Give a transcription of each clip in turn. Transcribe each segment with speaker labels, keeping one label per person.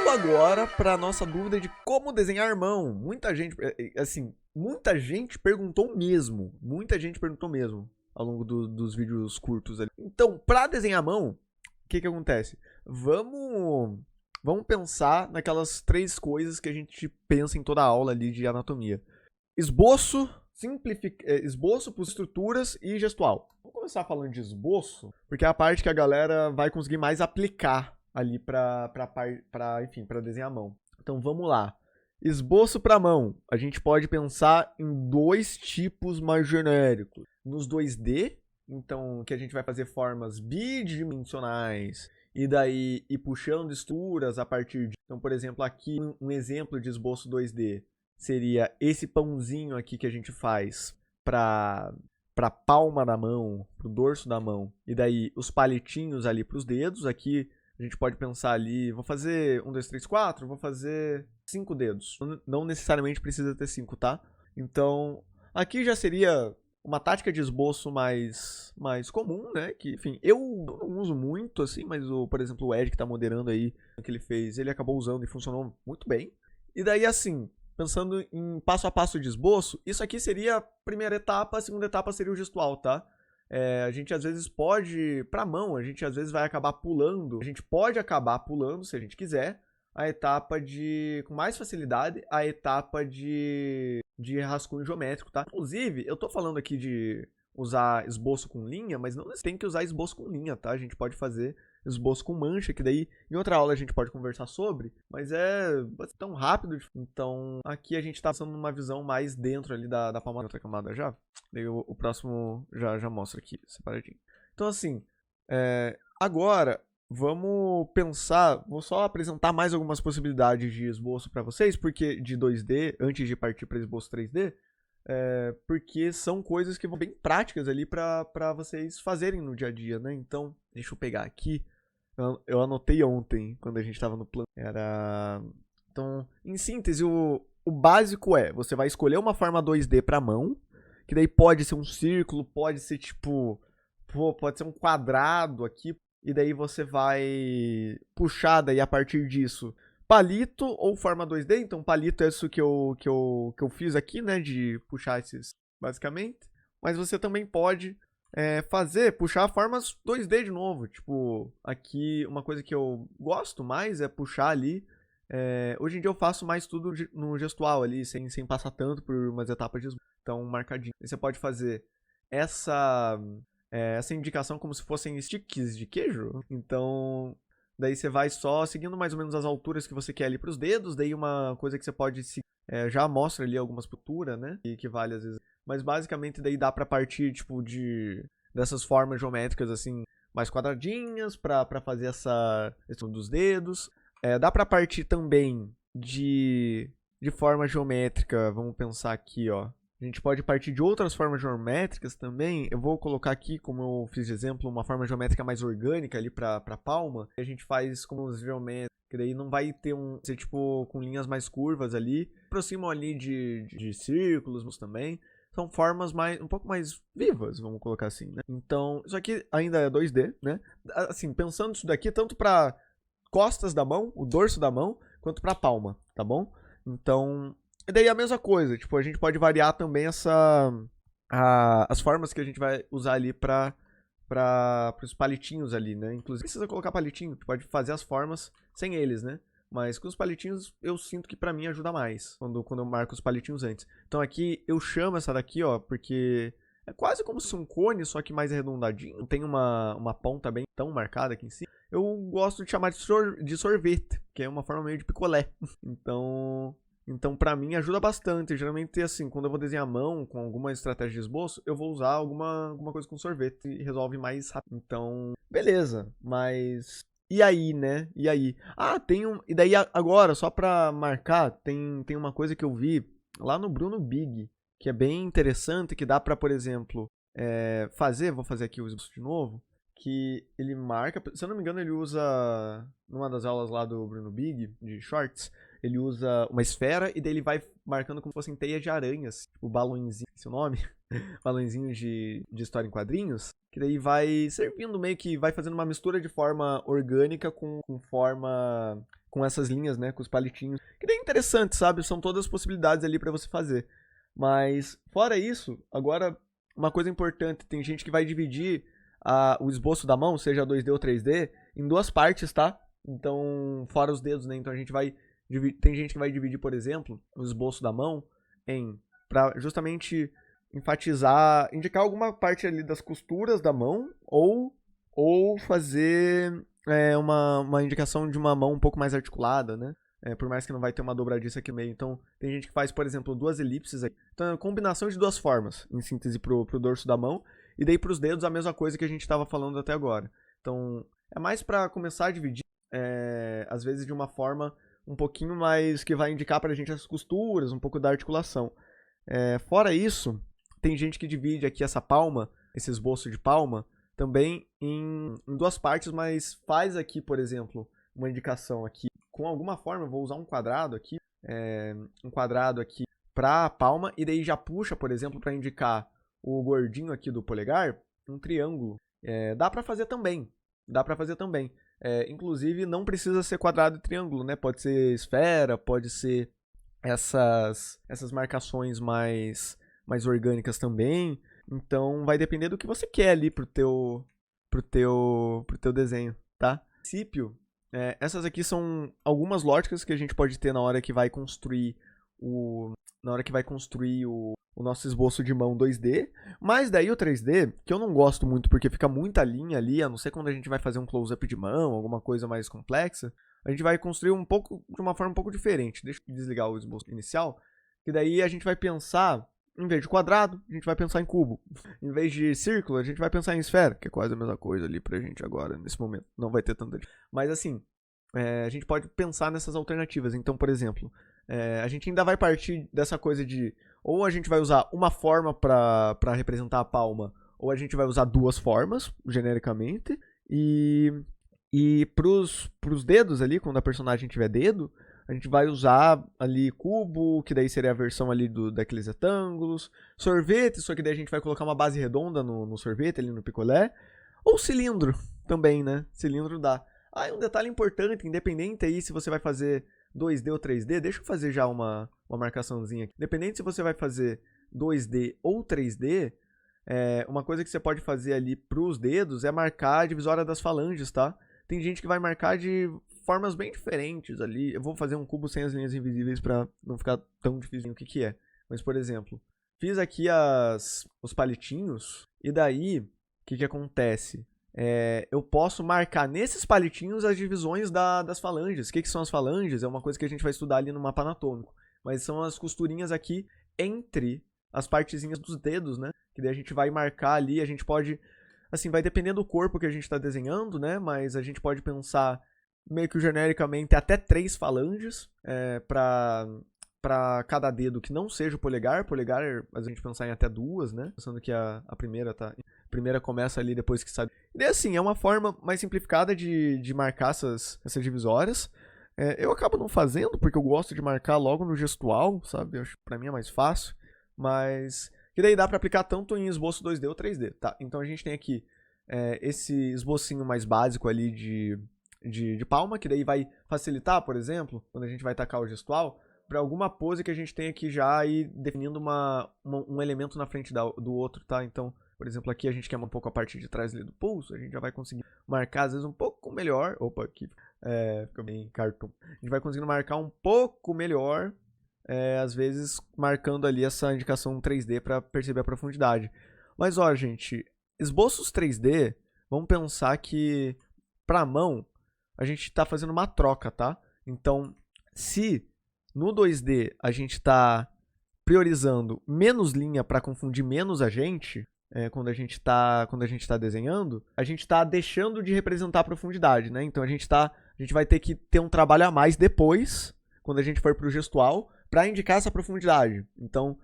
Speaker 1: Vamos agora para nossa dúvida de como desenhar mão. Muita gente, assim, muita gente perguntou mesmo ao longo dos vídeos curtos ali. Então, para desenhar mão, o que acontece? Vamos pensar naquelas três coisas que a gente pensa em toda a aula ali de anatomia. Esboço, esboço por estruturas e gestual. Vamos começar falando de esboço, porque é a parte que a galera vai conseguir mais aplicar ali para desenhar a mão. Então vamos lá. Esboço para mão. A gente pode pensar em dois tipos mais genéricos. Nos 2D, então que a gente vai fazer formas bidimensionais e daí ir puxando estruturas a partir de... Então, por exemplo, aqui um exemplo de esboço 2D seria esse pãozinho aqui que a gente faz para palma da mão, para o dorso da mão, e daí os palitinhos ali para os dedos. Aqui a gente pode pensar ali, vou fazer 1, 2, 3, 4, vou fazer 5 dedos. Não necessariamente precisa ter 5, tá? Então, aqui já seria uma tática de esboço mais comum, né? Que, enfim, eu não uso muito, assim, mas, por exemplo, o Ed que tá moderando aí, o que ele fez, ele acabou usando e funcionou muito bem. E daí, assim, pensando em passo a passo de esboço, isso aqui seria a primeira etapa, a segunda etapa seria o gestual, tá? A gente às vezes pode, pra mão, a gente às vezes vai acabar pulando, a gente pode acabar pulando, se a gente quiser, a etapa com mais facilidade, a etapa de rascunho geométrico, tá? Inclusive, eu tô falando aqui de usar esboço com linha, mas não tem que usar esboço com linha, tá? A gente pode fazer esboço com mancha, que daí em outra aula a gente pode conversar sobre, mas é tão rápido. Então aqui a gente tá passando numa visão mais dentro ali da palma da outra camada já. Daí o próximo já mostra aqui, separadinho. Então assim, agora vamos pensar, vou só apresentar mais algumas possibilidades de esboço para vocês, porque de 2D, antes de partir para esboço 3D, porque são coisas que vão bem práticas ali para vocês fazerem no dia a dia, né? Então, deixa eu pegar aqui. Eu anotei ontem, quando a gente estava no plano. Então, em síntese, o básico você vai escolher uma forma 2D para mão, que daí pode ser um círculo, pode ser tipo, pode ser um quadrado aqui, e daí você vai puxar daí a partir disso palito ou forma 2D. Então palito é isso que eu fiz aqui, né, de puxar esses basicamente. Mas você também pode puxar formas 2D de novo. Tipo, aqui uma coisa que eu gosto mais é puxar ali. Hoje em dia eu faço mais tudo no gestual ali, sem passar tanto por umas etapas de esboço. Então marcadinho. Você pode fazer essa indicação como se fossem sticks de queijo. Então, daí você vai só seguindo mais ou menos as alturas que você quer ali para os dedos. Daí uma coisa que você pode seguir, já mostra ali algumas posturas, né? Que vale às vezes. Mas basicamente daí dá para partir tipo dessas formas geométricas assim, mais quadradinhas para fazer essa questão dos dedos. Dá para partir também de forma geométrica. Vamos pensar aqui, ó. A gente pode partir de outras formas geométricas também. Eu vou colocar aqui, como eu fiz de exemplo, uma forma geométrica mais orgânica ali para palma. A gente faz como os geométricos, que daí não vai ter ser tipo com linhas mais curvas ali. Aproximam ali de círculos também. São formas um pouco mais vivas, vamos colocar assim, né? Então, isso aqui ainda é 2D, né? Assim, pensando isso daqui tanto para costas da mão, o dorso da mão, quanto para palma, tá bom? Então, e daí a mesma coisa, tipo, a gente pode variar também as formas que a gente vai usar ali para os palitinhos ali, né? Inclusive, precisa colocar palitinho, pode fazer as formas sem eles, né? Mas com os palitinhos eu sinto que pra mim ajuda mais, quando eu marco os palitinhos antes. Então aqui eu chamo essa daqui, ó, porque é quase como se um cone, só que mais arredondadinho. Não tem uma ponta bem tão marcada aqui em cima. Eu gosto de chamar de sorvete, que é uma forma meio de picolé. Então, pra mim, ajuda bastante. Geralmente, assim, quando eu vou desenhar a mão com alguma estratégia de esboço, eu vou usar alguma coisa com sorvete e resolve mais rápido. Então, beleza. Mas, e aí, né? E aí? E daí agora, só pra marcar, tem uma coisa que eu vi lá no Bruno Big, que é bem interessante, que dá pra, por exemplo, vou fazer aqui o esboço de novo, que ele marca, se eu não me engano, ele usa, numa das aulas lá do Bruno Big, de shorts, ele usa uma esfera e daí ele vai marcando como se fossem teias de aranhas, o balãozinho, esse é o nome, balãozinho de história em quadrinhos, que daí vai servindo meio que, vai fazendo uma mistura de forma orgânica com forma com essas linhas, né, com os palitinhos. Que daí é interessante, sabe? São todas as possibilidades ali pra você fazer. Mas, fora isso, agora, uma coisa importante, tem gente que vai dividir o esboço da mão, seja 2D ou 3D, em duas partes, tá? Então, fora os dedos, né? Então a gente vai tem gente que vai dividir, por exemplo, o esboço da mão pra justamente enfatizar, indicar alguma parte ali das costuras da mão ou fazer uma indicação de uma mão um pouco mais articulada, né? Por mais que não vai ter uma dobradiça aqui no meio. Então, tem gente que faz, por exemplo, duas elipses aqui. Então, é uma combinação de duas formas, em síntese pro dorso da mão. E daí pros dedos, a mesma coisa que a gente estava falando até agora. Então, é mais para começar a dividir, às vezes de uma forma um pouquinho mais que vai indicar pra gente as costuras, um pouco da articulação. Fora isso, tem gente que divide aqui essa palma, esse esboço de palma, também em duas partes, mas faz aqui, por exemplo, uma indicação aqui. Com alguma forma, eu vou usar um quadrado aqui para a palma, e daí já puxa, por exemplo, para indicar o gordinho aqui do polegar, um triângulo. Dá para fazer também. Inclusive, não precisa ser quadrado e triângulo, né? Pode ser esfera, pode ser essas marcações mais orgânicas também. Então, vai depender do que você quer ali pro teu desenho, tá? No princípio, essas aqui são algumas lógicas que a gente pode ter na hora que vai construir o nosso esboço de mão 2D, mas daí o 3D, que eu não gosto muito porque fica muita linha ali, a não ser quando a gente vai fazer um close-up de mão, alguma coisa mais complexa, a gente vai construir de uma forma um pouco diferente. Deixa eu desligar o esboço inicial, que daí a gente vai pensar, em vez de quadrado, a gente vai pensar em cubo. Em vez de círculo, a gente vai pensar em esfera, que é quase a mesma coisa ali pra gente agora, nesse momento. Não vai ter tanta diferença. Mas assim, a gente pode pensar nessas alternativas. Então, por exemplo, a gente ainda vai partir dessa coisa de ou a gente vai usar uma forma para representar a palma, ou a gente vai usar duas formas, genericamente. E pros dedos ali, quando a personagem tiver dedo, a gente vai usar ali cubo, que daí seria a versão ali daqueles retângulos. Sorvete, só que daí a gente vai colocar uma base redonda no sorvete, ali no picolé. Ou cilindro também, né? Cilindro dá. E um detalhe importante, independente aí se você vai fazer 2D ou 3D, deixa eu fazer já uma marcaçãozinha aqui. Independente se você vai fazer 2D ou 3D, uma coisa que você pode fazer ali pros dedos é marcar a divisória das falanges, tá? Tem gente que vai marcar de formas bem diferentes ali. Eu vou fazer um cubo sem as linhas invisíveis pra não ficar tão difícil o que é. Mas, por exemplo, fiz aqui os palitinhos, e daí, o que acontece? Eu posso marcar nesses palitinhos as divisões das falanges. O que são as falanges? É uma coisa que a gente vai estudar ali no mapa anatômico. Mas são as costurinhas aqui entre as partezinhas dos dedos, né? Que daí a gente vai marcar ali, a gente pode... Assim, vai depender do corpo que a gente está desenhando, né? Mas a gente pode pensar meio que genericamente até 3 falanges para cada dedo que não seja o polegar. Polegar, a gente pensar em até 2, né? Pensando que a primeira começa ali depois que sabe. E assim, é uma forma mais simplificada de marcar essas divisórias. Eu acabo não fazendo, porque eu gosto de marcar logo no gestual, sabe? Eu acho que pra mim é mais fácil. Mas que daí dá pra aplicar tanto em esboço 2D ou 3D, tá? Então a gente tem aqui esse esbocinho mais básico ali de palma, que daí vai facilitar, por exemplo, quando a gente vai tacar o gestual, para alguma pose que a gente tem aqui já e definindo um elemento na frente do outro, tá? Então, por exemplo, aqui a gente quer um pouco a parte de trás ali do pulso, a gente já vai conseguir marcar às vezes um pouco melhor. Opa, aqui fica bem cartoon. A gente vai conseguindo marcar um pouco melhor, às vezes marcando ali essa indicação 3D para perceber a profundidade. Mas ó, gente, esboços 3D, vamos pensar que para a mão a gente está fazendo uma troca, tá? Então, se no 2D a gente está priorizando menos linha para confundir menos a gente, quando a gente está desenhando, a gente está deixando de representar a profundidade, né? Então a gente vai ter que ter um trabalho a mais depois, quando a gente for para o gestual, para indicar essa profundidade. Então,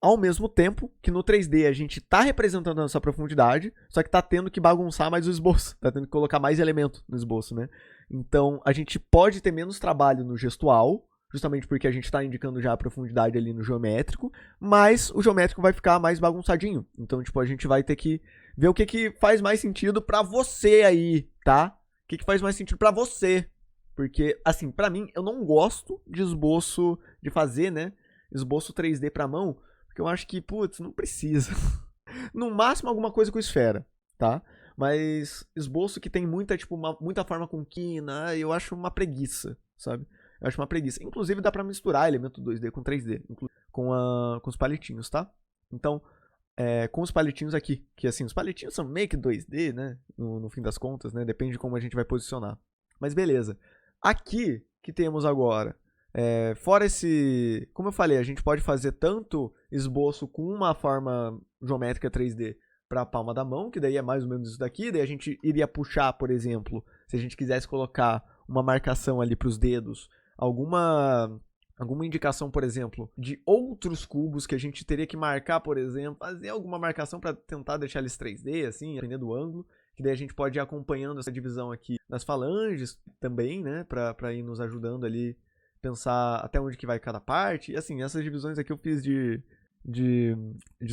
Speaker 1: ao mesmo tempo que no 3D a gente está representando essa profundidade, só que está tendo que bagunçar mais o esboço, está tendo que colocar mais elemento no esboço, né? Então, a gente pode ter menos trabalho no gestual, justamente porque a gente está indicando já a profundidade ali no geométrico, mas o geométrico vai ficar mais bagunçadinho. Então, tipo, a gente vai ter que ver o que faz mais sentido para você aí, tá? O que faz mais sentido para você, Porque, assim, pra mim, eu não gosto de esboço, de fazer, né, esboço 3D pra mão, porque eu acho que, putz, não precisa. No máximo, alguma coisa com esfera, tá? Mas esboço que tem muita, tipo, muita forma com quina, eu acho uma preguiça, sabe? Eu acho uma preguiça. Inclusive, dá pra misturar elemento 2D com 3D, com os palitinhos, tá? Então, com os palitinhos aqui, que assim, os palitinhos são meio que 2D, né? No fim das contas, né? Depende de como a gente vai posicionar. Mas beleza. Aqui, que temos agora, fora esse... Como eu falei, a gente pode fazer tanto esboço com uma forma geométrica 3D para a palma da mão, que daí é mais ou menos isso daqui. Daí a gente iria puxar, por exemplo, se a gente quisesse colocar uma marcação ali para os dedos, alguma indicação, por exemplo, de outros cubos que a gente teria que marcar, por exemplo, fazer alguma marcação para tentar deixar eles 3D, assim, dependendo do ângulo, que daí a gente pode ir acompanhando essa divisão aqui das falanges também, né, para ir nos ajudando ali, pensar até onde que vai cada parte. E assim, essas divisões aqui eu fiz de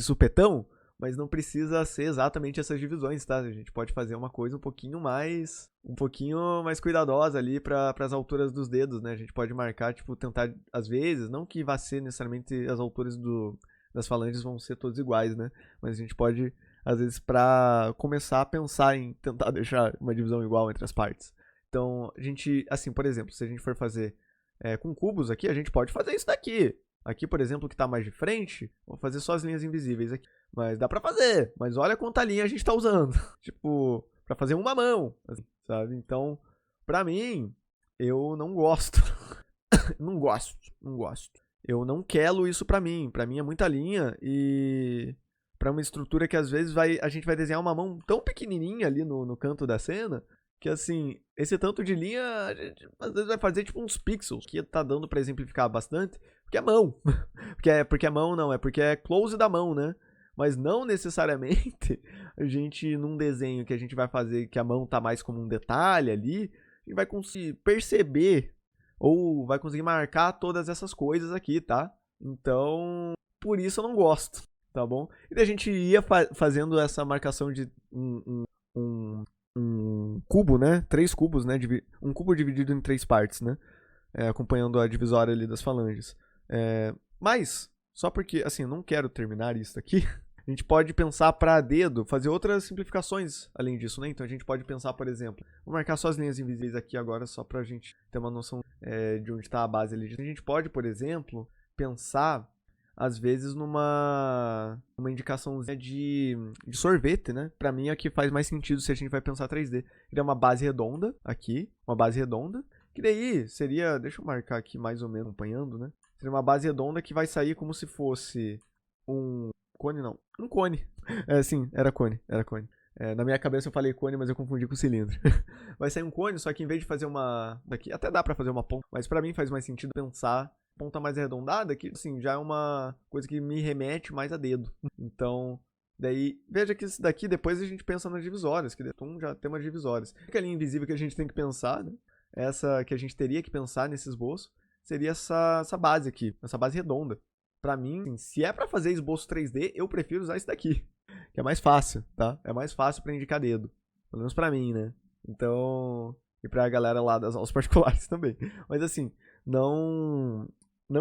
Speaker 1: supetão, mas não precisa ser exatamente essas divisões, tá? A gente pode fazer uma coisa um pouquinho mais cuidadosa ali para as alturas dos dedos, né? A gente pode marcar, tipo, tentar, às vezes, não que vá ser necessariamente as alturas das falanges vão ser todas iguais, né? Mas a gente pode, às vezes, para começar a pensar em tentar deixar uma divisão igual entre as partes. Então, a gente, assim, por exemplo, se a gente for fazer com cubos aqui, a gente pode fazer isso daqui. Aqui, por exemplo, que tá mais de frente, vou fazer só as linhas invisíveis aqui. Mas dá pra fazer. Mas olha quanta linha a gente tá usando. Tipo, pra fazer uma mão, assim, sabe? Então, pra mim, eu não gosto. Não gosto. Eu não quero isso pra mim. Pra mim é muita linha e pra uma estrutura que às vezes a gente vai desenhar uma mão tão pequenininha ali no canto da cena, que assim, esse tanto de linha a gente às vezes vai fazer tipo uns pixels, que tá dando pra exemplificar bastante, porque é mão. Porque é mão não, é porque é close da mão, né? Mas não necessariamente a gente, num desenho que a gente vai fazer, que a mão tá mais como um detalhe ali, a gente vai conseguir perceber ou vai conseguir marcar todas essas coisas aqui, tá? Então, por isso eu não gosto, tá bom? E daí a gente ia fazendo essa marcação de um cubo, né? 3 cubos, né? Um cubo dividido em 3 partes, né? Acompanhando a divisória ali das falanges. Mas, só porque, assim, eu não quero terminar isso aqui, a gente pode pensar para dedo, fazer outras simplificações além disso, né? Então a gente pode pensar, por exemplo, vou marcar só as linhas invisíveis aqui agora, só pra gente ter uma noção de onde está a base ali. A gente pode, por exemplo, pensar, às vezes, numa indicaçãozinha de sorvete, né? Pra mim, aqui faz mais sentido se a gente vai pensar 3D. Ele é uma base redonda aqui, uma base redonda, que daí seria, deixa eu marcar aqui mais ou menos, acompanhando, né? Seria uma base redonda que vai sair como se fosse um cone, não. Um cone. Sim, era cone. Na minha cabeça eu falei cone, mas eu confundi com cilindro. Vai sair um cone, só que em vez de fazer uma... Daqui, até dá pra fazer uma ponta, mas pra mim faz mais sentido pensar ponta mais arredondada, que assim, já é uma coisa que me remete mais a dedo. Então, daí, veja que isso daqui depois a gente pensa nas divisórias, que já tem umas divisórias. A linha invisível que a gente tem que pensar, né? Essa que a gente teria que pensar nesse esboço, seria essa base aqui, essa base redonda. Pra mim, assim, se é pra fazer esboço 3D, eu prefiro usar isso daqui, que é mais fácil, tá? É mais fácil pra indicar dedo, pelo menos pra mim, né? Então, e pra galera lá das aulas particulares também. Mas assim, não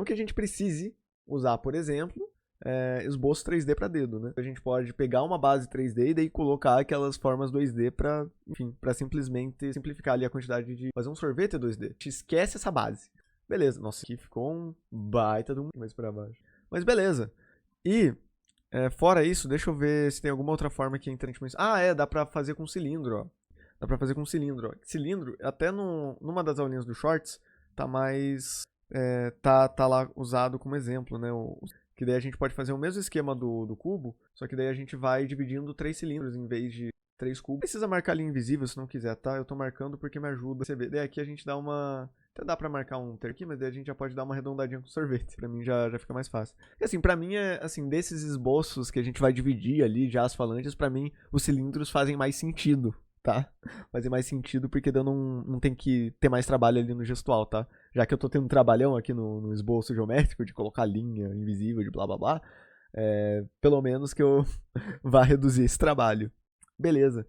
Speaker 1: que a gente precise usar, por exemplo, esboço 3D pra dedo, né? A gente pode pegar uma base 3D e daí colocar aquelas formas 2D pra, enfim, pra simplesmente simplificar ali a quantidade de fazer um sorvete 2D. A gente esquece essa base. Beleza, nossa, aqui ficou um baita de um mais pra baixo. Mas beleza. E, fora isso, deixa eu ver se tem alguma outra forma que é interessante. Dá pra fazer com cilindro, ó. Dá pra fazer com cilindro, ó. Cilindro, até numa das aulinhas do Shorts, tá mais... tá lá usado como exemplo, né? Que daí a gente pode fazer o mesmo esquema do cubo, só que daí a gente vai dividindo 3 cilindros em vez de 3 cubos. Não precisa marcar ali invisível se não quiser, tá? Eu tô marcando porque me ajuda. Você vê, daí aqui a gente dá uma... Até dá pra marcar um ter aqui, mas daí a gente já pode dar uma arredondadinha com sorvete. Pra mim já fica mais fácil. E assim, pra mim, assim, desses esboços que a gente vai dividir ali já as falanges, pra mim, os cilindros fazem mais sentido, tá? Fazem mais sentido porque daí eu não tem que ter mais trabalho ali no gestual, tá? Já que eu tô tendo um trabalhão aqui no esboço geométrico de colocar linha invisível, de blá blá blá, pelo menos que eu vá reduzir esse trabalho. Beleza.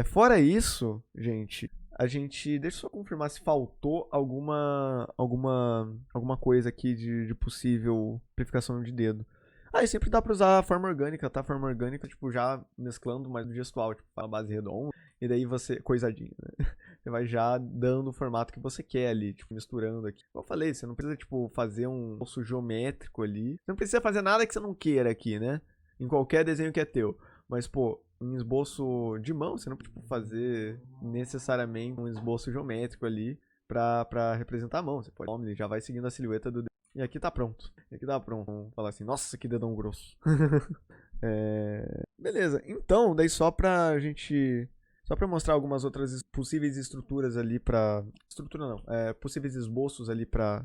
Speaker 1: Fora isso, gente, a gente... Deixa eu só confirmar se faltou alguma coisa aqui de possível amplificação de dedo. E sempre dá pra usar a forma orgânica, tá? Forma orgânica, tipo, já mesclando mais do gestual, tipo, a base redonda, e daí você... Coisadinho, né? Você vai já dando o formato que você quer ali, tipo, misturando aqui. Como eu falei, você não precisa, tipo, fazer um esboço geométrico ali. Você não precisa fazer nada que você não queira aqui, né? Em qualquer desenho que é teu. Mas, pô, um esboço de mão, você não precisa, tipo, fazer necessariamente um esboço geométrico ali pra representar a mão. Você pode, ele já vai seguindo a silhueta do dedo. E aqui tá pronto. E aqui tá pronto. Vamos falar assim, nossa, que dedão grosso. Beleza, então, daí só pra gente... Só pra mostrar algumas outras possíveis estruturas ali pra... Estrutura não, possíveis esboços ali pra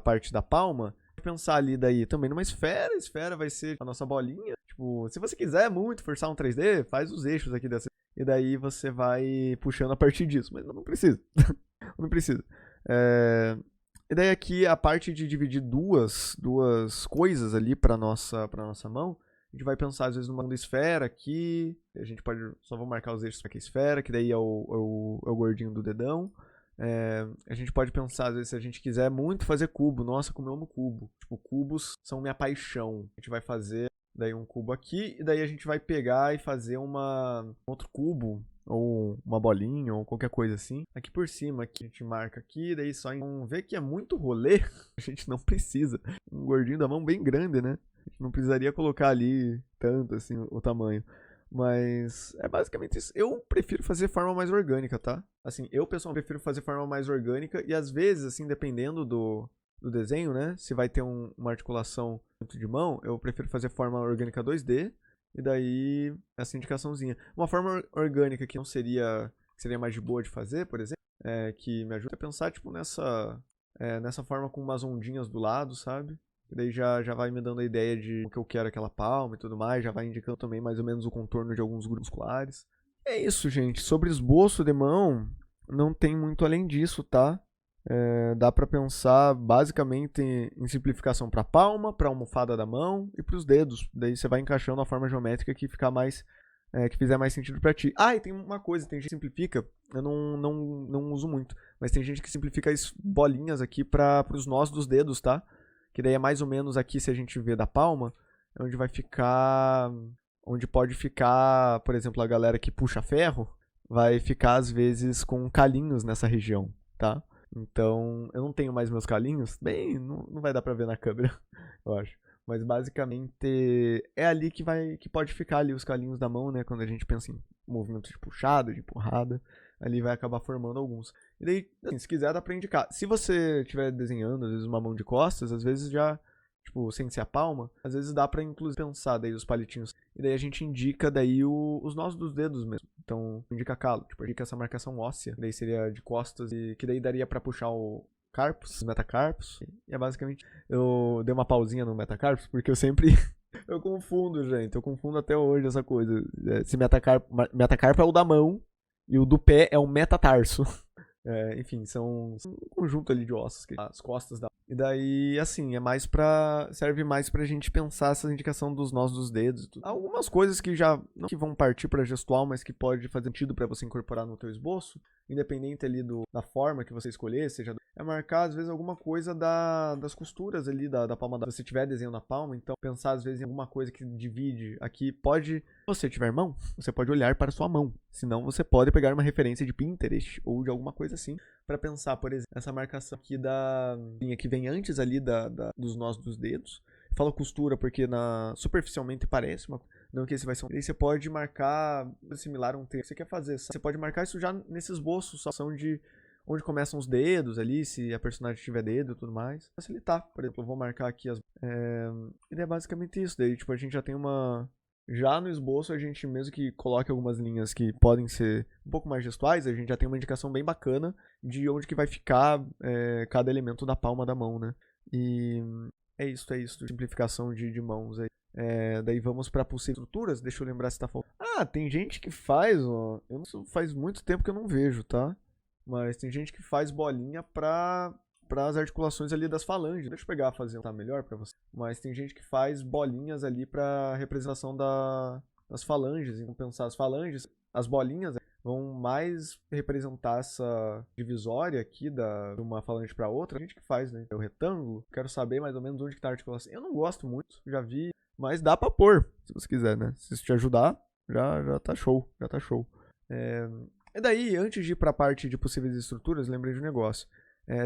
Speaker 1: parte da palma. Pensar ali daí também numa esfera. A esfera vai ser a nossa bolinha. Tipo, se você quiser muito forçar um 3D, faz os eixos aqui dessa. E daí você vai puxando a partir disso. Mas não precisa. Não precisa. E daí aqui a parte de dividir duas coisas ali pra nossa mão. A gente vai pensar às vezes numa esfera aqui. A gente pode... Só vou marcar os eixos aqui, esfera, que daí é o gordinho do dedão. A gente pode pensar, às vezes, se a gente quiser muito fazer cubo. Nossa, como eu amo cubo. Tipo, cubos são minha paixão. A gente vai fazer daí um cubo aqui. E daí a gente vai pegar e fazer um outro cubo. Ou uma bolinha, ou qualquer coisa assim. Aqui por cima, aqui a gente marca aqui. Daí só ver que é muito rolê. A gente não precisa. Um gordinho da mão bem grande, né? A gente não precisaria colocar ali tanto assim o tamanho. Mas é basicamente isso. Eu prefiro fazer forma mais orgânica, tá? Assim, eu pessoalmente prefiro fazer forma mais orgânica. E às vezes, assim, dependendo do desenho, né? Se vai ter uma articulação de mão, eu prefiro fazer forma orgânica 2D. E daí, essa indicaçãozinha. Uma forma orgânica que não seria mais de boa de fazer, por exemplo, que me ajuda a pensar, tipo, nessa forma com umas ondinhas do lado, sabe? E daí já vai me dando a ideia de o que eu quero aquela palma e tudo mais. Já vai indicando também mais ou menos o contorno de alguns grupos musculares. É isso, gente. Sobre esboço de mão, não tem muito além disso, tá? Dá pra pensar basicamente em simplificação pra palma, pra almofada da mão e pros dedos. Daí você vai encaixando a forma geométrica que ficar mais... que fizer mais sentido pra ti. E tem uma coisa, tem gente que simplifica, eu não uso muito, mas tem gente que simplifica as bolinhas aqui pros nós dos dedos, tá? Que daí é mais ou menos aqui, se a gente vê da palma, onde vai ficar... Onde pode ficar, por exemplo, a galera que puxa ferro, vai ficar às vezes com calinhos nessa região, tá? Então, eu não tenho mais meus calinhos. Bem, não vai dar pra ver na câmera, eu acho. Mas basicamente é ali que pode ficar ali os calinhos da mão, né? Quando a gente pensa em movimento de puxada, de empurrada, ali vai acabar formando alguns. E daí, assim, se quiser, dá pra indicar. Se você estiver desenhando, às vezes, uma mão de costas, às vezes já, tipo, sem ser a palma, às vezes dá pra, inclusive, pensar daí os palitinhos. E daí a gente indica daí os nós dos dedos mesmo. Então, indica calo, tipo, indica essa marcação óssea, daí seria de costas, e que daí daria pra puxar o carpus, metacarpus. E é basicamente... Eu dei uma pausinha no metacarpus, porque eu sempre... eu confundo, gente. Eu confundo até hoje essa coisa. Esse metacarpo é o da mão, e o do pé é o metatarso. Enfim, são um conjunto ali de ossos, as costas da... E daí, assim, serve mais pra gente pensar essa indicação dos nós dos dedos e tudo. Algumas coisas que já não que vão partir pra gestual, mas que pode fazer sentido pra você incorporar no teu esboço, independente ali da forma que você escolher, seja... É marcar, às vezes, alguma coisa das costuras ali da palma se você tiver desenho na palma, então pensar, às vezes, em alguma coisa que divide aqui. Se você tiver mão, você pode olhar para sua mão. Senão, você pode pegar uma referência de Pinterest ou de alguma coisa assim, para pensar, por exemplo, essa marcação aqui da linha que vem antes ali dos nós dos dedos. Eu falo costura porque superficialmente parece não que esse vai ser um... Aí você pode marcar similar a um texto que você quer fazer. Você pode marcar isso já nesse esboço, só são de onde começam os dedos ali, se a personagem tiver dedo e tudo mais. Facilitar, por exemplo, eu vou marcar aqui e é basicamente isso. Daí, tipo, a gente já tem já no esboço, a gente mesmo que coloque algumas linhas que podem ser um pouco mais gestuais, a gente já tem uma indicação bem bacana de onde que vai ficar cada elemento da palma da mão, né? E é isso, simplificação de mãos aí. Daí vamos para possíveis estruturas, deixa eu lembrar se tá falando. Tem gente que faz, ó, faz muito tempo que eu não vejo, tá? Mas tem gente que faz bolinha para as articulações ali das falanges. Deixa eu pegar fazer tá melhor para você. Mas tem gente que faz bolinhas ali para representação das falanges. Então pensar as falanges, as bolinhas vão mais representar essa divisória aqui de uma falange para outra. A gente que faz, né? É o retângulo. Quero saber mais ou menos onde que tá a articulação. Eu não gosto muito, já vi, mas dá pra pôr, se você quiser, né? Se isso te ajudar, já tá show, já tá show. E daí, antes de ir pra parte de possíveis estruturas, lembrei de um negócio.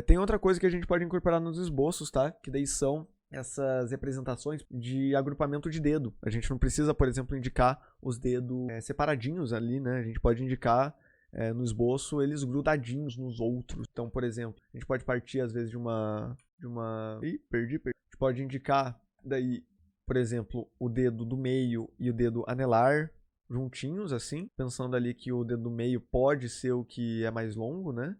Speaker 1: Tem outra coisa que a gente pode incorporar nos esboços, tá? Que daí são essas representações de agrupamento de dedo. A gente não precisa, por exemplo, indicar os dedos separadinhos ali, né? A gente pode indicar no esboço eles grudadinhos nos outros. Então, por exemplo, a gente pode partir às vezes de uma... Ih, perdi. A gente pode indicar daí, por exemplo, o dedo do meio e o dedo anelar juntinhos, assim, pensando ali que o dedo do meio pode ser o que é mais longo, né?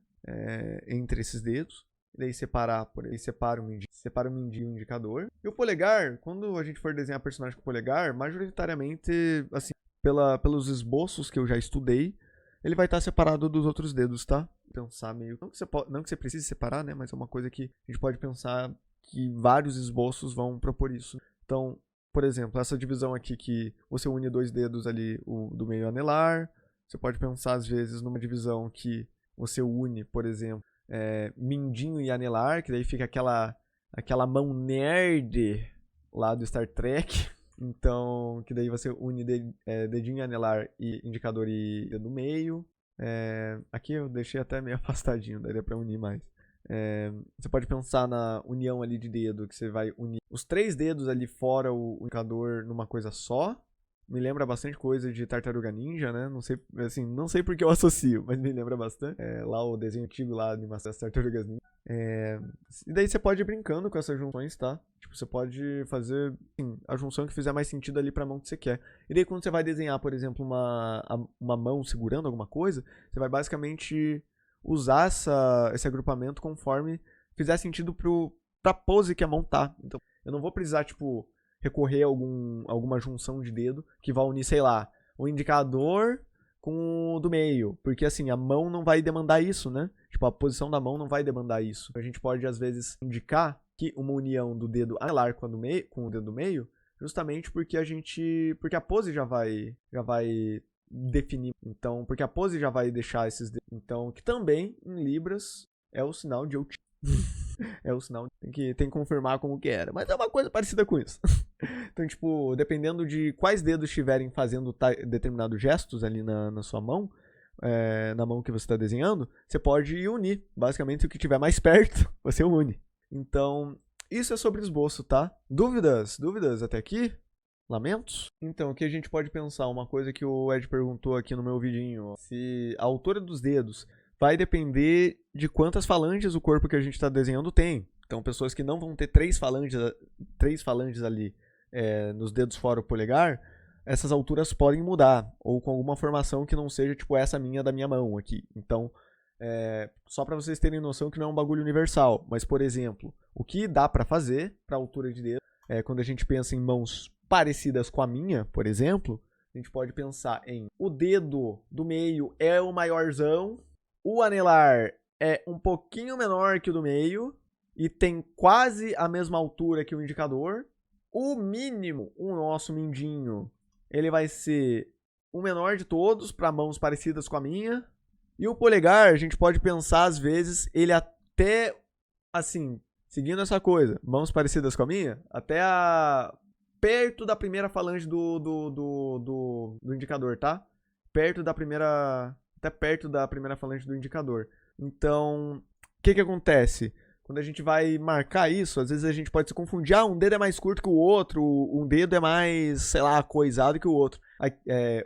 Speaker 1: Entre esses dedos. E daí separa o mindinho e o indicador. E o polegar, quando a gente for desenhar personagem com polegar, majoritariamente, assim, pelos esboços que eu já estudei, ele vai estar separado dos outros dedos, tá? Pensar meio... Não que você precise separar, né? Mas é uma coisa que a gente pode pensar que vários esboços vão propor isso. Então, por exemplo, essa divisão aqui que você une dois dedos ali, o do meio anelar. Você pode pensar, às vezes, numa divisão que você une, por exemplo, mindinho e anelar, que daí fica aquela mão nerd lá do Star Trek. Então, que daí você une dedinho anelar e indicador e dedo meio. Aqui eu deixei até meio afastadinho, daria pra unir mais. Você pode pensar na união ali de dedo, que você vai unir os 3 dedos ali fora o indicador numa coisa só. Me lembra bastante coisa de Tartaruga Ninja, né? Não sei, assim, não sei porque eu associo, mas me lembra bastante. Lá o desenho antigo lá, a animação das Tartarugas Ninja. E daí você pode ir brincando com essas junções, tá? Tipo, você pode fazer a junção que fizer mais sentido ali pra mão que você quer. E daí quando você vai desenhar, por exemplo, uma mão segurando alguma coisa, você vai basicamente usar esse agrupamento conforme fizer sentido pra pose que a mão tá. Então, eu não vou precisar, tipo, recorrer a alguma junção de dedo que vai unir, sei lá, o indicador com o do meio. Porque, assim, a mão não vai demandar isso, né? Tipo, a posição da mão não vai demandar isso. A gente pode, às vezes, indicar que uma união do dedo anelar com o dedo do meio, justamente porque a pose já vai definir. Então, porque a pose já vai deixar esses dedos. Então, que também, em Libras, é o sinal de eu te... É o sinal, tem que confirmar como que era. Mas é uma coisa parecida com isso. Então, tipo, dependendo de quais dedos estiverem fazendo determinados gestos ali na sua mão, na mão que você está desenhando, você pode unir. Basicamente, o que estiver mais perto, você une. Então, isso é sobre esboço, tá? Dúvidas? Dúvidas até aqui? Lamentos? Então, o que a gente pode pensar? Uma coisa que o Ed perguntou aqui no meu vidinho. Se a altura dos dedos vai depender de quantas falanges o corpo que a gente está desenhando tem. Então, pessoas que não vão ter 3 falanges ali nos dedos fora o polegar, essas alturas podem mudar, ou com alguma formação que não seja tipo essa minha da minha mão aqui. Então, só para vocês terem noção que não é um bagulho universal, mas, por exemplo, o que dá para fazer para altura de dedo, quando a gente pensa em mãos parecidas com a minha, por exemplo, a gente pode pensar em o dedo do meio é o maiorzão, o anelar é um pouquinho menor que o do meio e tem quase a mesma altura que o indicador. O mínimo, o nosso mindinho, ele vai ser o menor de todos para mãos parecidas com a minha. E o polegar, a gente pode pensar às vezes, ele até, assim, seguindo essa coisa, mãos parecidas com a minha, até perto da primeira falange do indicador, tá? Até perto da primeira falange do indicador. Então, o que acontece? Quando a gente vai marcar isso, às vezes a gente pode se confundir. Um dedo é mais curto que o outro, um dedo é mais, sei lá, coisado que o outro.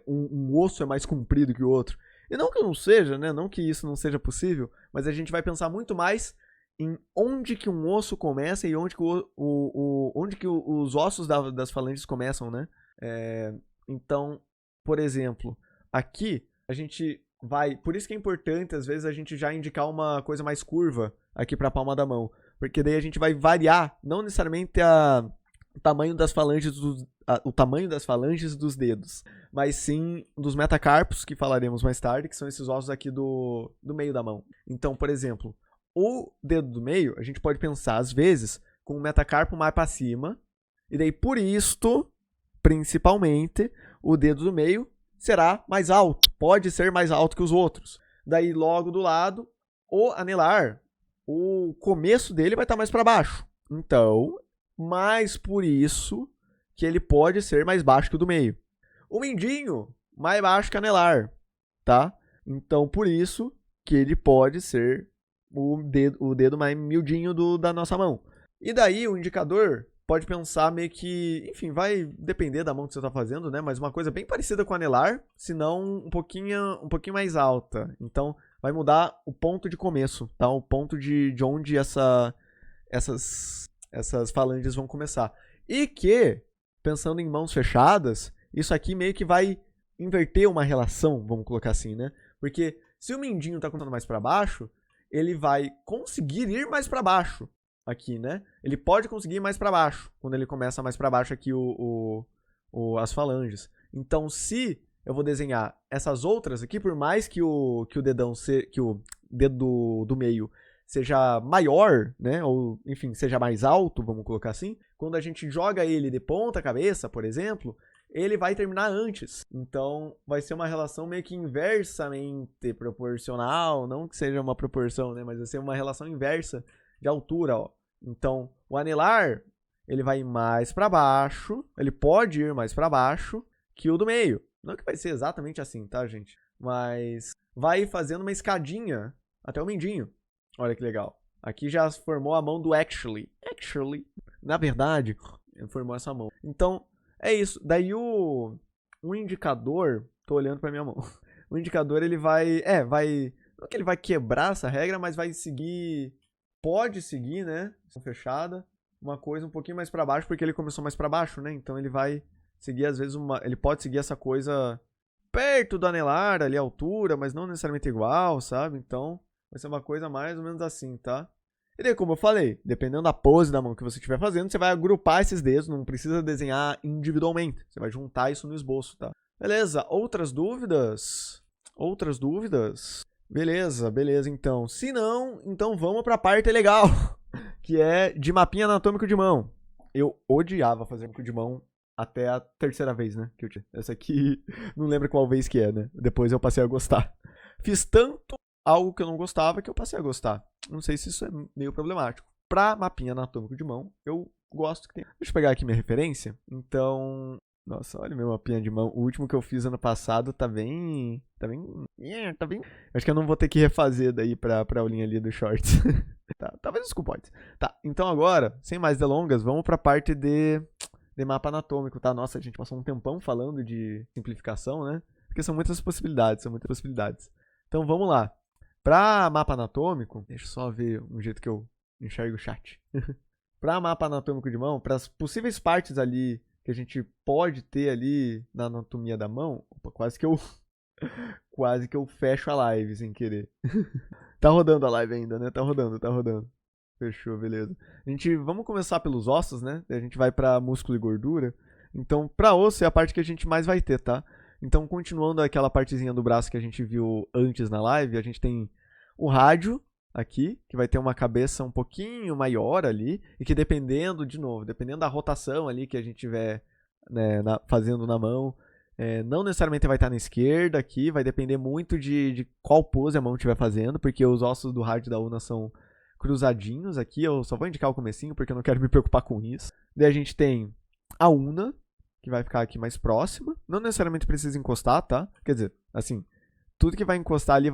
Speaker 1: Um osso é mais comprido que o outro. E não que não seja, né? Não que isso não seja possível, mas a gente vai pensar muito mais em onde que um osso começa e onde que, onde que os ossos das falanges começam, né? Então, por exemplo, aqui a gente por isso que é importante, às vezes, a gente já indicar uma coisa mais curva aqui para a palma da mão. Porque daí a gente vai variar, não necessariamente o tamanho das falanges dos dedos, mas sim dos metacarpos, que falaremos mais tarde, que são esses ossos aqui do meio da mão. Então, por exemplo, o dedo do meio, a gente pode pensar, às vezes, com o metacarpo mais para cima, e daí, por isto, principalmente, o dedo do meio será mais alto, pode ser mais alto que os outros. Daí logo do lado, o anelar, o começo dele vai estar mais para baixo. Então, mais por isso que ele pode ser mais baixo que o do meio. O mindinho, mais baixo que o anelar, tá? Então, por isso que ele pode ser o dedo mais miudinho da nossa mão. E daí, o indicador pode pensar meio que, enfim, vai depender da mão que você está fazendo, né? Mas uma coisa bem parecida com o anelar, se não um pouquinho mais alta. Então, vai mudar o ponto de começo, tá? O ponto de onde essas falanges vão começar. E que, pensando em mãos fechadas, isso aqui meio que vai inverter uma relação, vamos colocar assim, né? Porque se o mindinho está contando mais para baixo, ele vai conseguir ir mais para baixo aqui, né? Ele pode conseguir ir mais para baixo, quando ele começa mais para baixo aqui as falanges. Então, se eu vou desenhar essas outras aqui, por mais que o dedo do meio seja maior, né? Ou, enfim, seja mais alto, vamos colocar assim. Quando a gente joga ele de ponta cabeça, por exemplo, ele vai terminar antes. Então, vai ser uma relação meio que inversamente proporcional. Não que seja uma proporção, né? Mas vai ser uma relação inversa de altura, ó. Então, o anelar, ele vai mais para baixo. Ele pode ir mais para baixo que o do meio. Não que vai ser exatamente assim, tá, gente? Mas vai fazendo uma escadinha até o mindinho. Olha que legal. Aqui já formou a mão do actually. Actually. Na verdade, formou essa mão. Então, é isso. Daí o indicador... Tô olhando pra minha mão. O indicador, ele vai... Não é que ele vai quebrar essa regra, mas vai seguir... Pode seguir, né? Fechada. Uma coisa um pouquinho mais pra baixo, porque ele começou mais pra baixo, né? Então ele vai seguir, às vezes, ele pode seguir essa coisa perto do anelar, ali, a altura, mas não necessariamente igual, sabe? Então, vai ser uma coisa mais ou menos assim, tá? E daí, como eu falei, dependendo da pose da mão que você estiver fazendo, você vai agrupar esses dedos, não precisa desenhar individualmente. Você vai juntar isso no esboço, tá? Beleza, outras dúvidas? Outras dúvidas? Beleza, então. Se não, então vamos pra parte legal, que é de mapinha anatômico de mão. Eu odiava fazer anatômico de mão até a terceira vez, né? Que eu tinha. Essa aqui, não lembro qual vez que é, né? Depois eu passei a gostar. Fiz tanto algo que eu não gostava que eu passei a gostar. Não sei se isso é meio problemático. Pra mapinha anatômico de mão, eu gosto que tem. Deixa eu pegar aqui minha referência. Então... Nossa, olha meu mapinha de mão. O último que eu fiz ano passado tá bem... Tá bem... Acho que eu não vou ter que refazer daí pra aulinha ali do Shorts. Tá, talvez os cupons. Tá, então agora, sem mais delongas, vamos pra parte de mapa anatômico, tá? Nossa, a gente passou um tempão falando de simplificação, né? Porque são muitas possibilidades, Então vamos lá. Pra mapa anatômico, deixa eu só ver um jeito que eu enxergo o chat. Pra mapa anatômico de mão, para as possíveis partes ali que a gente pode ter ali na anatomia da mão, opa, quase que eu fecho a live sem querer. Tá rodando a live ainda, né? Tá rodando. Fechou, beleza. Vamos começar pelos ossos, né? A gente vai pra músculo e gordura. Então, pra osso é a parte que a gente mais vai ter, tá? Então, continuando aquela partezinha do braço que a gente viu antes na live, a gente tem o rádio aqui, que vai ter uma cabeça um pouquinho maior ali, e que dependendo da rotação ali que a gente tiver, né, fazendo na mão, não necessariamente vai estar na esquerda aqui, vai depender muito de qual pose a mão estiver fazendo, porque os ossos do rádio da ulna são cruzadinhos aqui, eu só vou indicar o comecinho, porque eu não quero me preocupar com isso. Daí a gente tem a ulna, que vai ficar aqui mais próxima, não necessariamente precisa encostar, tá? Quer dizer, assim, tudo que vai encostar ali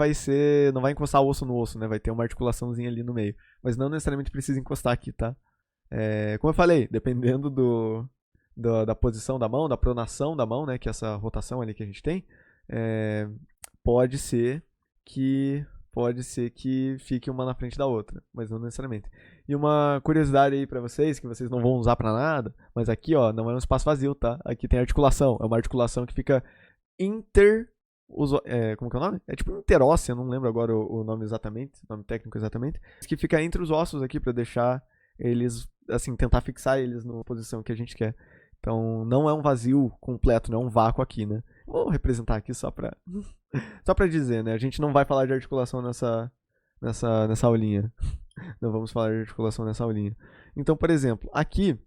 Speaker 1: não vai encostar osso no osso, né? Vai ter uma articulaçãozinha ali no meio, mas não necessariamente precisa encostar aqui, tá? Como eu falei, dependendo da posição da mão, da pronação da mão, né? Que é essa rotação ali que a gente tem, pode ser que fique uma na frente da outra, mas não necessariamente. E uma curiosidade aí pra vocês, que vocês não vão usar pra nada, mas aqui, ó, não é um espaço vazio, tá? Aqui tem articulação, é uma articulação que fica como que é o nome? É tipo interóssea, não lembro agora o nome exatamente, o nome técnico exatamente, que fica entre os ossos aqui pra deixar eles, assim, tentar fixar eles na posição que a gente quer. Então, não é um vazio completo, não é um vácuo aqui, né? Vou representar aqui só pra dizer, né? A gente não vai falar de articulação nessa aulinha. Não vamos falar de articulação nessa aulinha. Então, por exemplo, aqui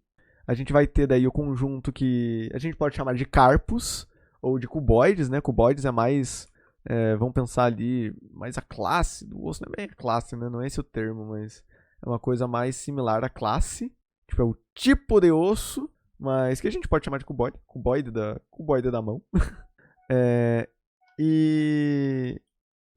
Speaker 1: a gente vai ter daí o conjunto que a gente pode chamar de carpos ou de cuboides, né? Cuboides é mais, vamos pensar ali, mais a classe do osso, não é bem a classe, né? Não é esse o termo, mas é uma coisa mais similar à classe, tipo, é o tipo de osso, mas que a gente pode chamar de cuboide, cuboide da mão.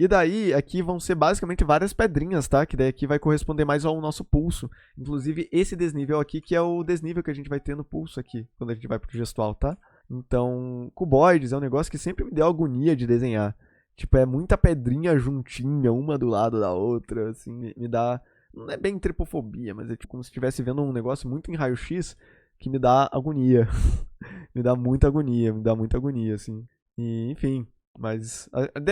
Speaker 1: E daí, aqui vão ser basicamente várias pedrinhas, tá? Que daí aqui vai corresponder mais ao nosso pulso. Inclusive, esse desnível aqui, que é o desnível que a gente vai ter no pulso aqui, quando a gente vai pro gestual, tá? Então, cuboides é um negócio que sempre me deu agonia de desenhar. Tipo, é muita pedrinha juntinha, uma do lado da outra, assim, me dá... Não é bem tripofobia, mas é tipo como se estivesse vendo um negócio muito em raio-x que me dá agonia. Me dá muita agonia, assim. E, enfim... Mas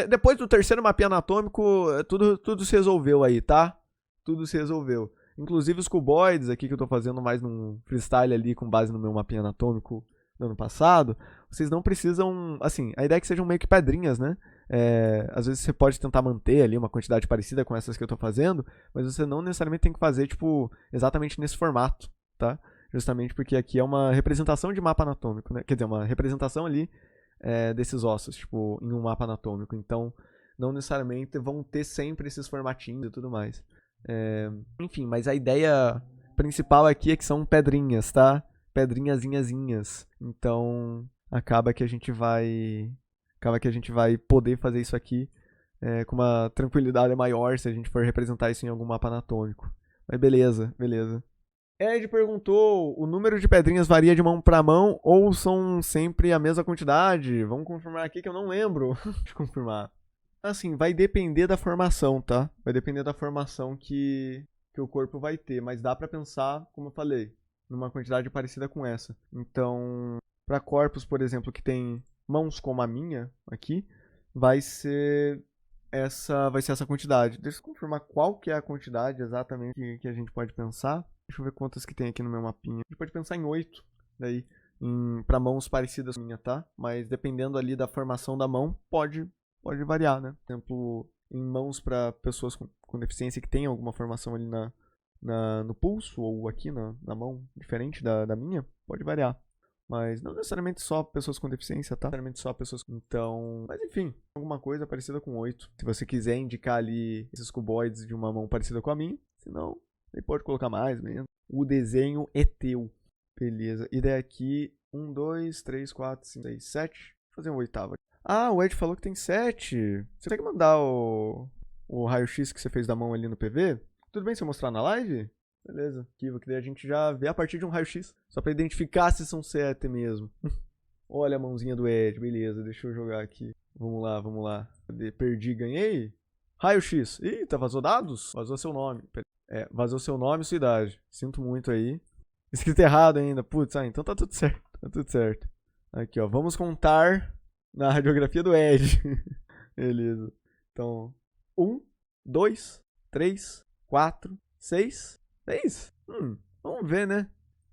Speaker 1: depois do terceiro mapinha anatômico, tudo se resolveu aí, tá? Tudo se resolveu. Inclusive os cuboides aqui que eu tô fazendo mais num freestyle ali com base no meu mapinha anatômico do ano passado, vocês não precisam, assim, a ideia é que sejam meio que pedrinhas, né? Às vezes você pode tentar manter ali uma quantidade parecida com essas que eu tô fazendo, mas você não necessariamente tem que fazer, tipo, exatamente nesse formato, tá? Justamente porque aqui é uma representação de mapa anatômico, né? Quer dizer, uma representação ali desses ossos, tipo, em um mapa anatômico. Então, não necessariamente vão ter sempre esses formatinhos e tudo mais. Enfim, mas a ideia principal aqui é que são pedrinhas, tá? Pedrinhazinhazinhas. Então, acaba que a gente vai poder fazer isso aqui com uma tranquilidade maior se a gente for representar isso em algum mapa anatômico. Mas beleza. Ed perguntou, o número de pedrinhas varia de mão para mão ou são sempre a mesma quantidade? Vamos confirmar aqui que eu não lembro. Deixa eu confirmar. Assim, vai depender da formação, tá? Vai depender da formação que o corpo vai ter, mas dá para pensar, como eu falei, numa quantidade parecida com essa. Então, para corpos, por exemplo, que tem mãos como a minha aqui, vai ser essa quantidade. Deixa eu confirmar qual que é a quantidade exatamente que a gente pode pensar. Deixa eu ver quantas que tem aqui no meu mapinha. A gente pode pensar em 8, daí, para mãos parecidas com a minha, tá? Mas dependendo ali da formação da mão, pode variar, né? Por exemplo, em mãos para pessoas com deficiência que tem alguma formação ali no pulso ou aqui na mão, diferente da minha, pode variar. Mas não necessariamente só pessoas com deficiência, tá? Necessariamente só pessoas com... Então, mas enfim, alguma coisa parecida com 8. Se você quiser indicar ali esses cuboides de uma mão parecida com a minha, senão... Você pode colocar mais mesmo. O desenho é teu. Beleza. E daí aqui, 1, 2, 3, 4, 5, 6, 7. Vou fazer um oitavo. Ah, o Ed falou que tem 7. Você consegue mandar o raio-x que você fez da mão ali no PV? Tudo bem se eu mostrar na live? Beleza. Que daí a gente já vê a partir de um raio-x. Só pra identificar se são 7 mesmo. Olha a mãozinha do Ed. Beleza, deixa eu jogar aqui. Vamos lá. Perdi, ganhei. Raio-x. Eita, vazou dados? Vazou seu nome. Vazou seu nome e sua idade. Sinto muito aí. Escrito errado ainda. Putz, então tá tudo certo. Tá tudo certo. Aqui, ó. Vamos contar na radiografia do Ed. Beleza. Então, 1, 2, 3, 4, 6. 6? Vamos ver, né?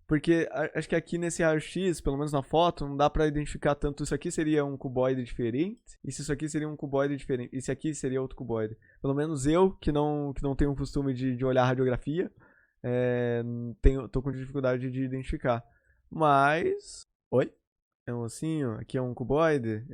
Speaker 1: Porque acho que aqui nesse raio-x, pelo menos na foto, não dá pra identificar tanto. Isso aqui seria um cuboide diferente. E se isso aqui seria um cuboide diferente. Esse aqui seria outro cuboide. Pelo menos eu, que não tenho o costume de olhar a radiografia, tô com dificuldade de identificar. Mas... Oi? É um ossinho. Aqui é um cuboide.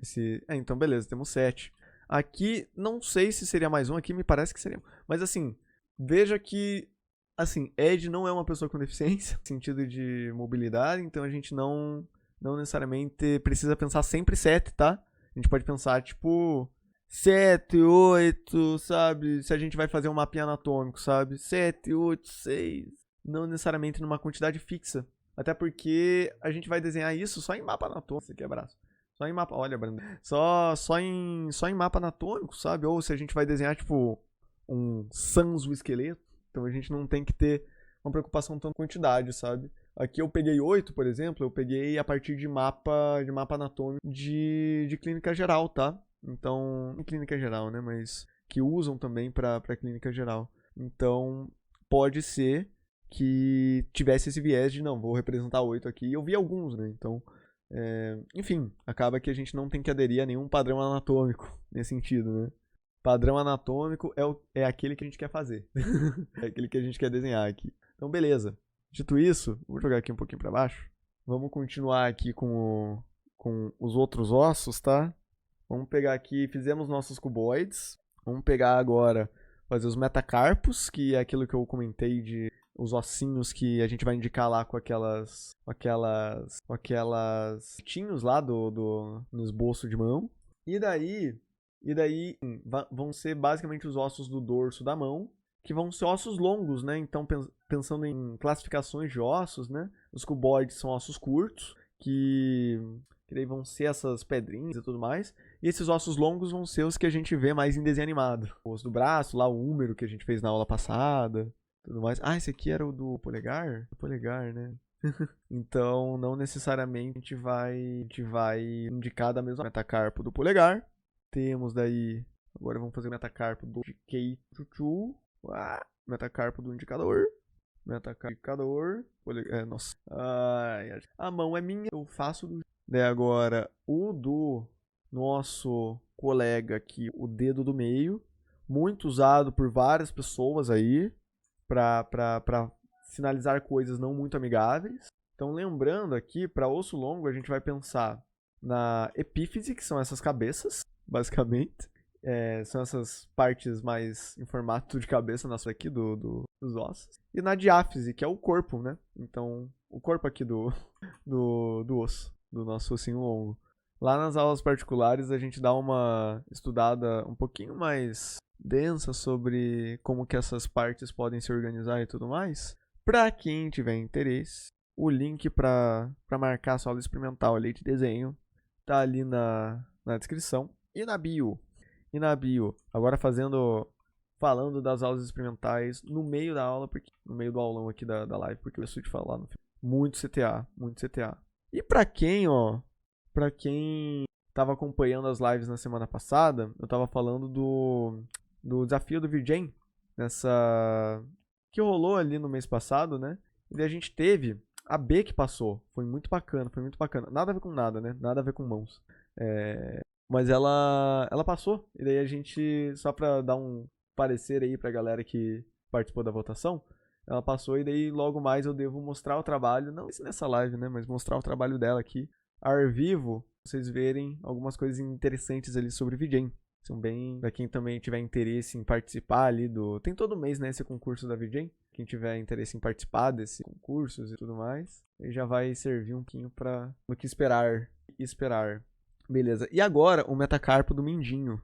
Speaker 1: Então beleza, temos 7. Aqui, não sei se seria mais um. Aqui me parece que seria. Mas assim, veja que... Assim, Ed não é uma pessoa com deficiência, no sentido de mobilidade, então a gente não necessariamente precisa pensar sempre 7, tá? A gente pode pensar, tipo, 7, 8, sabe? Se a gente vai fazer um mapinha anatômico, sabe? 7, 8, 6. Não necessariamente numa quantidade fixa. Até porque a gente vai desenhar isso só em mapa anatômico. Esse aqui é braço. Só em mapa... Olha, Brandon. Só em mapa anatômico, sabe? Ou se a gente vai desenhar, tipo, um Sanzo esqueleto. Então a gente não tem que ter uma preocupação tanto com quantidade, sabe? Aqui eu peguei 8, por exemplo, eu peguei a partir de mapa anatômico de clínica geral, tá? Então, em clínica geral, né? Mas que usam também para clínica geral. Então, pode ser que tivesse esse viés de, não, vou representar 8 aqui. E eu vi alguns, né? Então, enfim, acaba que a gente não tem que aderir a nenhum padrão anatômico nesse sentido, né? Padrão anatômico é aquele que a gente quer fazer. É aquele que a gente quer desenhar aqui. Então, beleza. Dito isso, vou jogar aqui um pouquinho para baixo. Vamos continuar aqui com com os outros ossos, tá? Vamos pegar aqui, fizemos nossos cuboides. Vamos pegar agora, fazer os metacarpos, que é aquilo que eu comentei de os ossinhos que a gente vai indicar lá com aquelas tinhos lá no esboço de mão. E daí vão ser basicamente os ossos do dorso da mão, que vão ser ossos longos, né? Então, pensando em classificações de ossos, né? Os cuboides são ossos curtos, que daí vão ser essas pedrinhas e tudo mais. E esses ossos longos vão ser os que a gente vê mais em desenho animado. O osso do braço, lá o húmero que a gente fez na aula passada, tudo mais. Ah, esse aqui era o do polegar? O polegar, né? Então, não necessariamente a gente vai indicar da mesma metacarpo do polegar. Temos daí, agora vamos fazer o metacarpo do Keichuchu. Metacarpo do indicador. Metacarpo indicador. Nossa. A mão é minha, eu faço do... Daí agora, o do nosso colega aqui, o dedo do meio. Muito usado por várias pessoas aí. Pra sinalizar coisas não muito amigáveis. Então, lembrando aqui, para osso longo, a gente vai pensar na epífise, que são essas cabeças, basicamente. São essas partes mais em formato de cabeça nossa aqui dos ossos. E na diáfise, que é o corpo, né? Então, o corpo aqui do osso, do nosso ossinho longo. Lá nas aulas particulares, a gente dá uma estudada um pouquinho mais densa sobre como que essas partes podem se organizar e tudo mais. Para quem tiver interesse, o link para marcar a sua aula experimental ali de desenho tá ali na descrição e na bio. Agora falando das aulas experimentais no meio da aula, no meio do aulão aqui da live, porque eu estou de falar no final. Muito CTA. E para quem tava acompanhando as lives na semana passada, eu tava falando do desafio do VJam, que rolou ali no mês passado, né? E a gente teve a B que passou. Foi muito bacana. Nada a ver com nada, né? Nada a ver com mãos. Mas ela passou. E daí a gente, só pra dar um parecer aí pra galera que participou da votação, ela passou e daí logo mais eu devo mostrar o trabalho, não nessa live, né? Mas mostrar o trabalho dela aqui, ao vivo, pra vocês verem algumas coisas interessantes ali sobre VJam. São bem, pra quem também tiver interesse em participar ali tem todo mês, né, esse concurso da VJam. Quem tiver interesse em participar desses concursos e tudo mais, ele já vai servir um pouquinho no que esperar. Beleza. E agora, o metacarpo do Mindinho.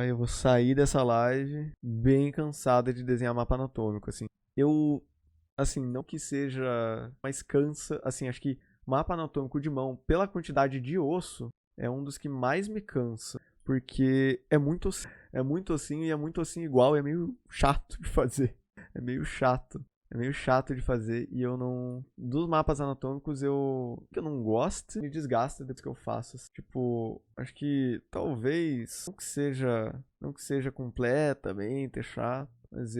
Speaker 1: Eu vou sair dessa live bem cansado de desenhar mapa anatômico, assim. Não que seja, mas cansa, assim, acho que mapa anatômico de mão, pela quantidade de osso, é um dos que mais me cansa. Porque é muito assim e é muito assim igual, é meio chato de fazer. É meio chato de fazer e eu não... Dos mapas anatômicos que eu não gosto, me desgasta depois que eu faço. Tipo, acho que talvez, não que seja completamente chato, mas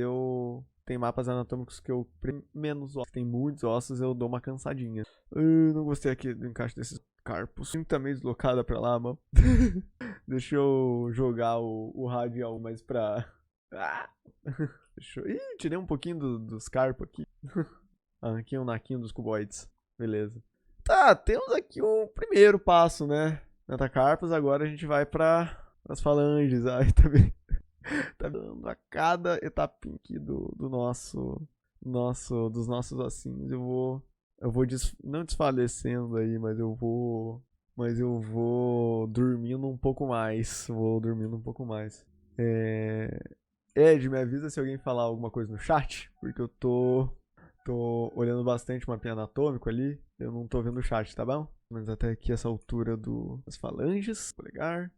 Speaker 1: tem mapas anatômicos que eu menos ossos. Tem muitos ossos, eu dou uma cansadinha. Eu não gostei aqui do encaixe desses carpos. Tá meio deslocada pra lá, mano. Deixa eu jogar o radial mais pra... Ih, tirei um pouquinho dos carpos aqui. Arranquei um naquinho dos cuboides. Beleza. Tá, temos aqui o primeiro passo, né? Metacarpos, agora a gente vai as falanges. Ai, tá dando a cada etapinha aqui dos nossos ossinhos. Eu vou não desfalecendo aí, mas eu vou dormindo um pouco mais. Ed, me avisa se alguém falar alguma coisa no chat, porque eu tô olhando bastante o mapinha anatômico ali, eu não tô vendo o chat, tá bom? Mas até aqui essa altura das falanges, polegar.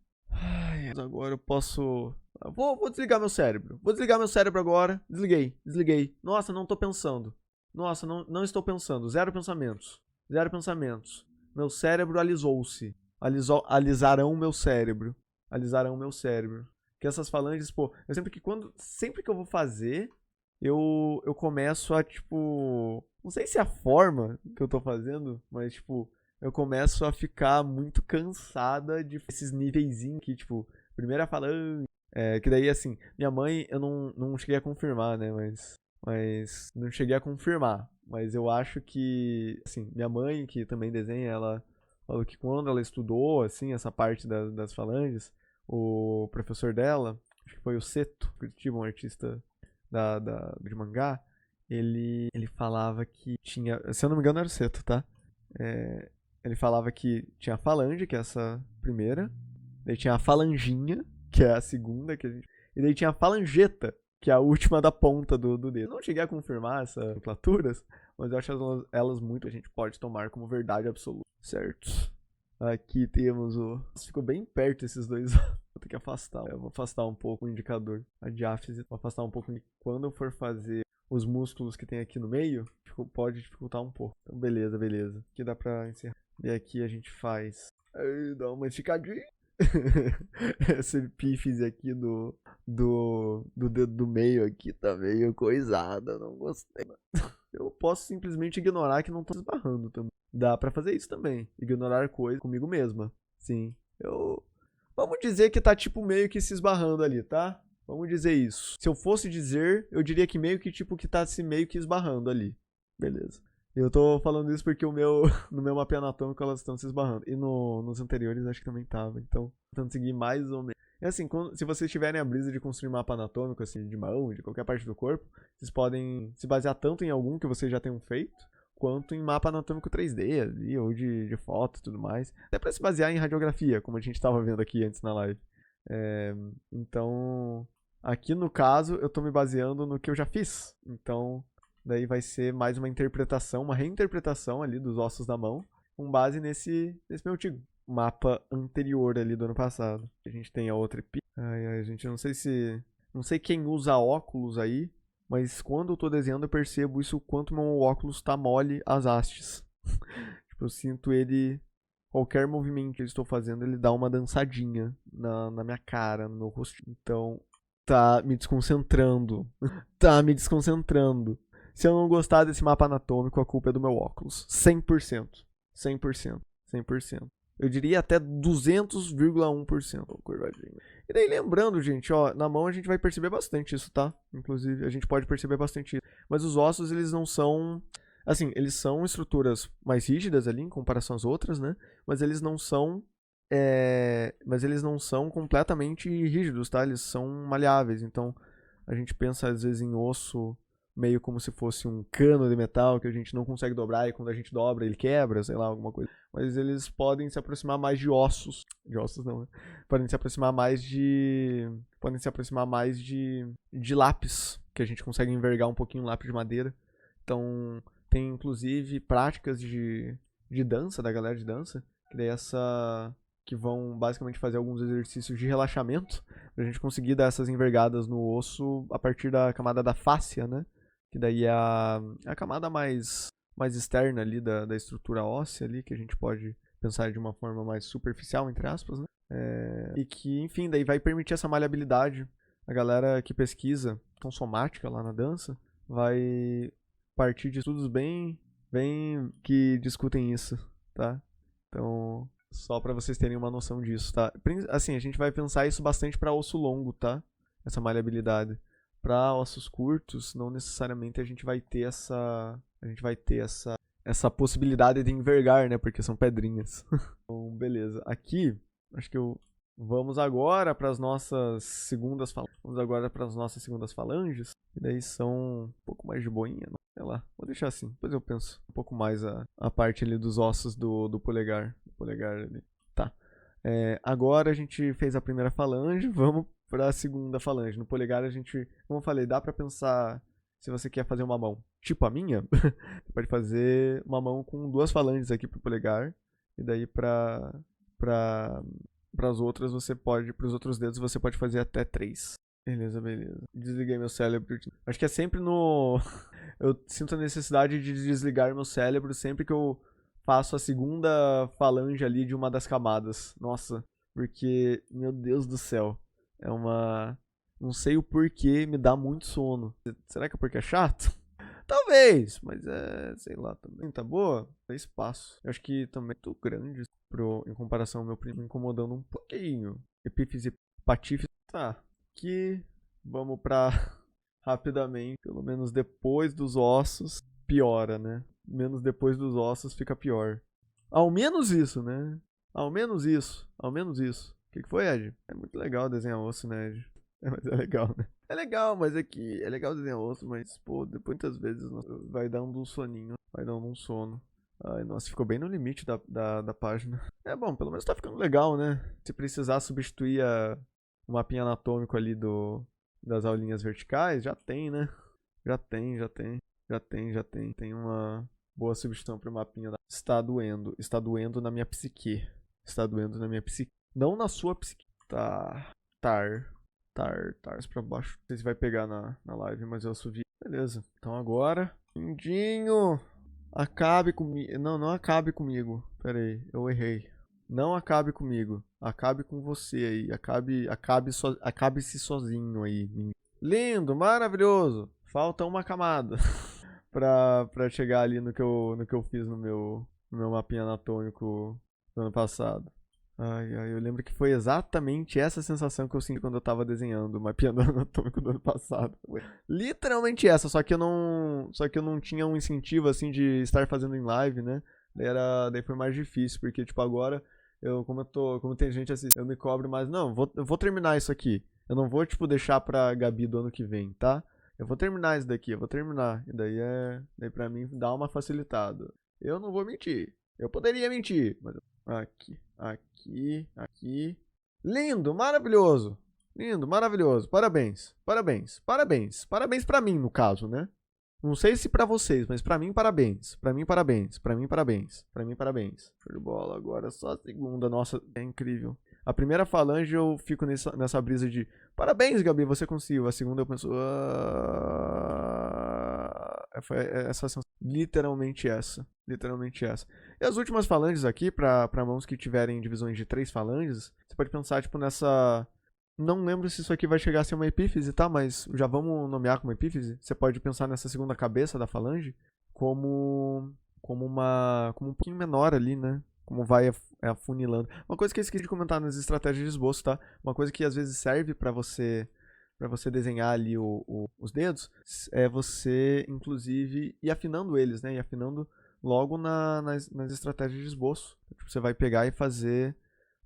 Speaker 1: Agora eu posso... Vou desligar meu cérebro. Vou desligar meu cérebro agora. Desliguei. Nossa, não tô pensando. Nossa, não estou pensando. Zero pensamentos. Meu cérebro alisou-se. Alisarão meu cérebro. Que essas falanges, pô, sempre que eu vou fazer, eu começo a, tipo, não sei se é a forma que eu tô fazendo, mas, tipo, eu começo a ficar muito cansada de esses niveizinhos que, tipo, primeira falange, que daí, assim, minha mãe, eu não cheguei a confirmar, né, mas não cheguei a confirmar, mas eu acho que, assim, minha mãe, que também desenha, ela falou que quando ela estudou, assim, essa parte das falanges, o professor dela, acho que foi o Seto Curitiba, um artista de mangá, ele falava que tinha, se eu não me engano era o Seto, tá? Ele falava que tinha a falange, que é essa primeira, daí tinha a falanginha, que é a segunda, e daí tinha a falangeta, que é a última da ponta do dedo. Eu não cheguei a confirmar essas nomenclaturas, mas eu acho elas muito, a gente pode tomar como verdade absoluta, certo? Aqui temos o... Ficou bem perto esses dois. Vou ter que afastar. Eu vou afastar um pouco o indicador. A diáfise. Vou afastar um pouco. Quando eu for fazer os músculos que tem aqui no meio, pode dificultar um pouco. Então, beleza, beleza. Aqui dá pra encerrar. E aqui a gente faz... Dá uma esticadinha. Esse epífise aqui do dedo do meio aqui tá meio coisada. Não gostei. Eu posso simplesmente ignorar que não tô esbarrando também. Dá pra fazer isso também. Ignorar coisas comigo mesma. Sim. Vamos dizer que tá tipo meio que se esbarrando ali, tá? Vamos dizer isso. Se eu fosse dizer, eu diria que meio que tipo que tá se meio que esbarrando ali. Beleza. Eu tô falando isso porque no meu mapa anatômico elas estão se esbarrando. E nos anteriores acho que também tava. Então, tentando seguir mais ou menos. É assim, se vocês tiverem a brisa de construir mapa anatômico, assim, de mão, de qualquer parte do corpo, vocês podem se basear tanto em algum que vocês já tenham feito, quanto em mapa anatômico 3D ali, ou de foto e tudo mais. Até pra se basear em radiografia, como a gente tava vendo aqui antes na live. Então, aqui no caso, eu tô me baseando no que eu já fiz. Então, daí vai ser mais uma interpretação, uma reinterpretação ali dos ossos da mão, com base nesse meu antigo mapa anterior ali do ano passado. A gente tem a outra epi. Ai, gente, eu não sei se... Não sei quem usa óculos aí, mas quando eu tô desenhando eu percebo isso, o quanto meu óculos tá mole as hastes. Tipo, eu sinto ele... Qualquer movimento que eu estou fazendo, ele dá uma dançadinha na minha cara, no meu rosto. Então, tá me desconcentrando. Tá me desconcentrando. Se eu não gostar desse mapa anatômico, a culpa é do meu óculos. 100%. 100%. 100%. Eu diria até 200,1% curvadinho. E daí lembrando, gente, ó, na mão a gente vai perceber bastante isso, tá? Inclusive, a gente pode perceber bastante isso. Mas os ossos, eles não são... Assim, eles são estruturas mais rígidas ali, em comparação às outras, né? Mas eles não são... Mas eles não são completamente rígidos, tá? Eles são maleáveis. Então, a gente pensa, às vezes, em osso meio como se fosse um cano de metal que a gente não consegue dobrar e quando a gente dobra ele quebra, sei lá, alguma coisa. Mas eles podem se aproximar mais de ossos. De ossos não, né? Podem se aproximar mais de lápis, que a gente consegue envergar um pouquinho lápis de madeira. Então, tem inclusive práticas de dança, da galera de dança, que daí que vão basicamente fazer alguns exercícios de relaxamento, pra gente conseguir dar essas envergadas no osso a partir da camada da fáscia, né? Que daí é a camada mais externa ali da estrutura óssea ali, que a gente pode pensar de uma forma mais superficial, entre aspas, né? E que, enfim, daí vai permitir essa maleabilidade. A galera que pesquisa tom somática lá na dança vai partir de estudos bem que discutem isso, tá? Então, só pra vocês terem uma noção disso, tá? Assim, a gente vai pensar isso bastante pra osso longo, tá? Essa maleabilidade. Para ossos curtos, não necessariamente a gente vai ter essa possibilidade de envergar, né? Porque são pedrinhas. Então, beleza. Aqui, acho que vamos agora para as nossas segundas falanges. Vamos agora para as nossas segundas falanges. E daí são um pouco mais de boinha, não? Sei lá, vou deixar assim. Depois eu penso um pouco mais a parte ali dos ossos do polegar. Do polegar ali. Tá. Agora a gente fez a primeira falange, vamos para a segunda falange. No polegar a gente, como eu falei, dá para pensar se você quer fazer uma mão tipo a minha, você pode fazer uma mão com duas falanges aqui pro polegar e daí para as outras você pode, para os outros dedos você pode fazer até 3. Beleza, beleza. Desliguei meu cérebro. Acho que é sempre eu sinto a necessidade de desligar meu cérebro sempre que eu faço a segunda falange ali de uma das camadas. Nossa, porque, meu Deus do céu, não sei o porquê, me dá muito sono. Será que é porque é chato? Talvez, mas sei lá, também tá boa. Tem espaço. Eu acho que também tô grande em comparação ao meu primo, me incomodando um pouquinho. Epífise, patífise, tá. Aqui, vamos pra rapidamente, pelo menos depois dos ossos, piora, né? Menos depois dos ossos fica pior. Ao menos isso, né? Ao menos isso. Ao menos isso. O que foi, Ed? É muito legal desenhar osso, né, Ed? Mas é legal, né? É legal, mas é que é legal desenhar osso, mas, pô, depois muitas vezes vai dando um soninho. Vai dando um sono. Ai, nossa, ficou bem no limite da página. É bom, pelo menos tá ficando legal, né? Se precisar substituir o mapinha anatômico ali das aulinhas verticais, já tem, né? Já tem, já tem. Já tem, já tem. Tem uma boa substituição pro mapinha. Está doendo. Está doendo na minha psique. Está doendo na minha psique. Não na sua psique. Tá. Tar pra baixo. Não sei se vai pegar na live, mas eu subi. Beleza. Então agora. Lindinho. Acabe comigo. Não, não acabe comigo. Pera aí, eu errei. Não acabe comigo. Acabe com você aí. Acabe-se sozinho aí. Lindo, maravilhoso. Falta uma camada pra chegar ali no que eu fiz no meu mapinha anatômico do ano passado. Ai, ai, eu lembro que foi exatamente essa sensação que eu senti quando eu tava desenhando o mapinha anatômico do ano passado. Literalmente essa, só que eu não tinha um incentivo assim de estar fazendo em live, né? Daí foi mais difícil, porque tipo agora como tem gente assim, eu me cobro mais, não, eu vou terminar isso aqui. Eu não vou tipo deixar pra Gabi do ano que vem, tá? Eu vou terminar isso daqui, eu vou terminar. E daí pra mim dá uma facilitada. Eu não vou mentir. Eu poderia mentir, mas aqui. Lindo, maravilhoso. Lindo, maravilhoso. Parabéns. Parabéns. Parabéns. Parabéns pra mim, no caso, né? Não sei se pra vocês, mas pra mim, parabéns. Pra mim, parabéns. Pra mim, parabéns. Pra mim, parabéns. Show de bola. Agora só a segunda. Nossa, é incrível. A primeira falange eu fico nessa brisa de parabéns, Gabi, você conseguiu. A segunda eu penso. Foi essa sensação. Literalmente essa. Literalmente essa. E as últimas falanges aqui, pra mãos que tiverem divisões de 3 falanges, você pode pensar, tipo, nessa. Não lembro se isso aqui vai chegar a ser uma epífise, tá? Mas já vamos nomear como epífise. Você pode pensar nessa segunda cabeça da falange como um pouquinho menor ali, né? Como vai afunilando. Uma coisa que eu esqueci de comentar nas estratégias de esboço, tá? Uma coisa que às vezes serve pra você desenhar ali os dedos é você, inclusive, ir afinando eles, né? E afinando logo nas estratégias de esboço. Tipo, você vai pegar e fazer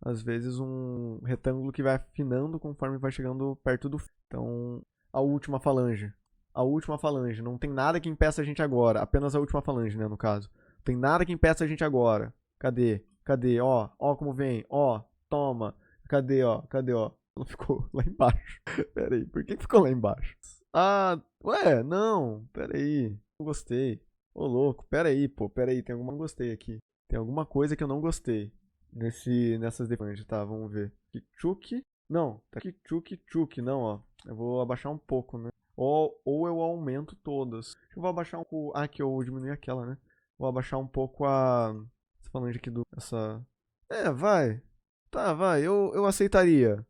Speaker 1: às vezes um retângulo que vai afinando conforme vai chegando perto do fim. Então, a última falange. A última falange. Não tem nada que impeça a gente agora. Apenas a última falange, né, no caso. Não tem nada que impeça a gente agora. Cadê? Cadê? Ó, ó como vem. Ó, toma. Cadê, ó? Cadê, ó? Ela ficou lá embaixo. Pera aí, por que ficou lá embaixo? Ah, ué, não. Pera aí. Não gostei. Ô, louco. Pera aí, pô. Pera aí, tem alguma que eu não gostei aqui. Tem alguma coisa que eu não gostei nessas defesas, tá? Vamos ver. Kichuk. Não, tá Kichuk, não, ó. Eu vou abaixar um pouco, né? Ou eu aumento todas. Acho que eu vou abaixar um pouco. Ah, que eu diminui aquela, né? Vou abaixar um pouco a. Essa falange aqui do. Essa. É, vai. Tá, vai. Eu aceitaria.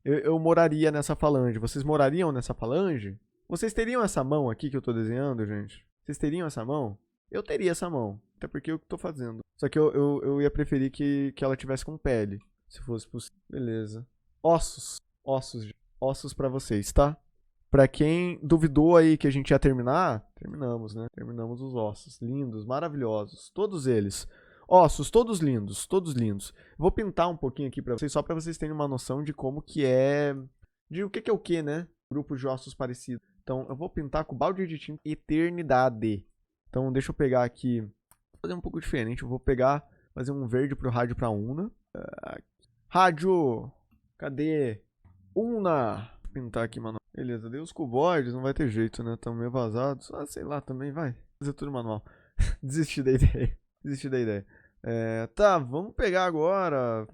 Speaker 1: Eu moraria nessa falange. Vocês morariam nessa falange? Vocês teriam essa mão aqui que eu tô desenhando, gente? Vocês teriam essa mão? Eu teria essa mão. Até porque eu tô fazendo. Só que eu ia preferir que ela tivesse com pele. Se fosse possível. Beleza. Ossos. Ossos pra vocês, tá? Pra quem duvidou aí que a gente ia terminar, terminamos, né? Terminamos os ossos. Lindos, maravilhosos. Todos eles. Ossos, todos lindos, todos lindos. Vou pintar um pouquinho aqui pra vocês, só pra vocês terem uma noção de como que é. De o que é o que, né? Grupos de ossos parecidos. Então, eu vou pintar com balde de tinta eternidade. Então, deixa eu pegar aqui. Vou fazer um pouco diferente. Eu vou pegar, fazer um verde pro rádio pra Una. Rádio! Cadê? Una! Vou pintar aqui, mano. Beleza, dei os cuboides, não vai ter jeito, né? Tão meio vazados. Ah, sei lá, também vai. Fazer tudo manual. Desisti da ideia. Desisti da ideia. Tá, vamos pegar agora.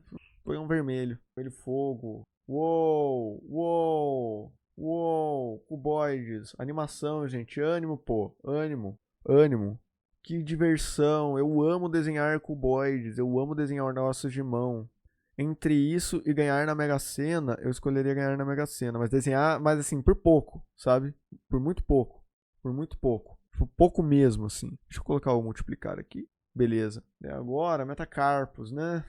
Speaker 1: Põe um vermelho. Vermelho fogo. Uou, uou, uou. Cuboides. Animação, gente. Ânimo, pô. Ânimo. Ânimo. Que diversão. Eu amo desenhar cuboides. Eu amo desenhar negócios de mão. Entre isso e ganhar na Mega Sena, eu escolheria ganhar na Mega Sena. Mas desenhar, mas assim, por pouco, sabe? Por muito pouco. Por muito pouco. Por pouco mesmo, assim. Deixa eu colocar o multiplicar aqui. Beleza. E agora, Metacarpus, né?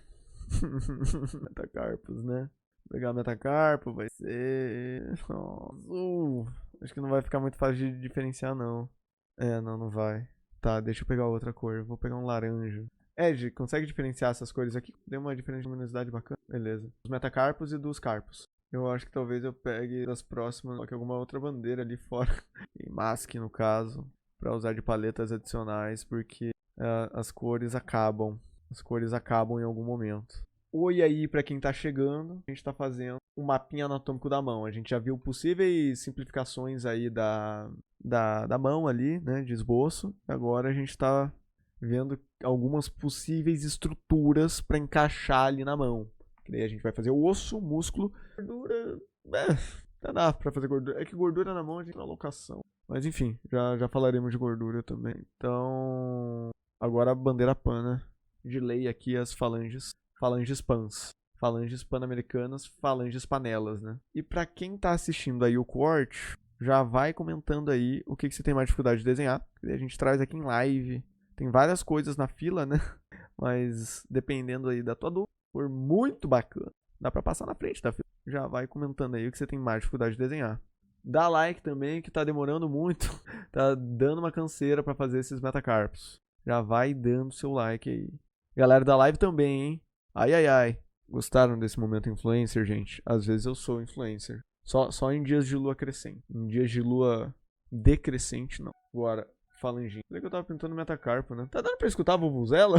Speaker 1: Metacarpus, né? Vou pegar Metacarpo, vai ser azul. Acho que não vai ficar muito fácil de diferenciar, não. Não vai. Tá, deixa eu pegar outra cor. Vou pegar um laranja. Ed, consegue diferenciar essas cores aqui? Deu uma diferença de luminosidade bacana. Beleza. Dos metacarpos e dos carpos. Eu acho que talvez eu pegue das próximas, coloque alguma outra bandeira ali fora. E masque, no caso, pra usar de paletas adicionais, porque as cores acabam. As cores acabam em algum momento. Oi aí pra quem tá chegando. A gente tá fazendo um mapinha anatômico da mão. A gente já viu possíveis simplificações aí da mão ali, né, de esboço. Agora a gente tá vendo algumas possíveis estruturas para encaixar ali na mão. Que daí a gente vai fazer o osso, músculo, gordura. Dá pra fazer gordura. É que gordura na mão a gente tem uma alocação. Mas enfim, já falaremos de gordura também. Então, agora a bandeira pan, né? De lei aqui as falanges. Falanges pans. Falanges pan-americanas, falanges panelas, né? E pra quem tá assistindo aí o corte, já vai comentando aí o que você tem mais dificuldade de desenhar. Que daí a gente traz aqui em live. Tem várias coisas na fila, né? Mas dependendo aí da tua dúvida, for muito bacana, dá pra passar na frente da fila. Já vai comentando aí o que você tem mais dificuldade de desenhar. Dá like também, que tá demorando muito. Tá dando uma canseira pra fazer esses metacarpos. Já vai dando seu like aí. Galera da live também, hein? Ai, ai, ai. Gostaram desse momento influencer, gente? Às vezes eu sou influencer. Só em dias de lua crescente. Em dias de lua decrescente, não. Agora, falanginha. Falei que eu tava pintando metacarpo, né? Tá dando pra escutar a vuvuzela?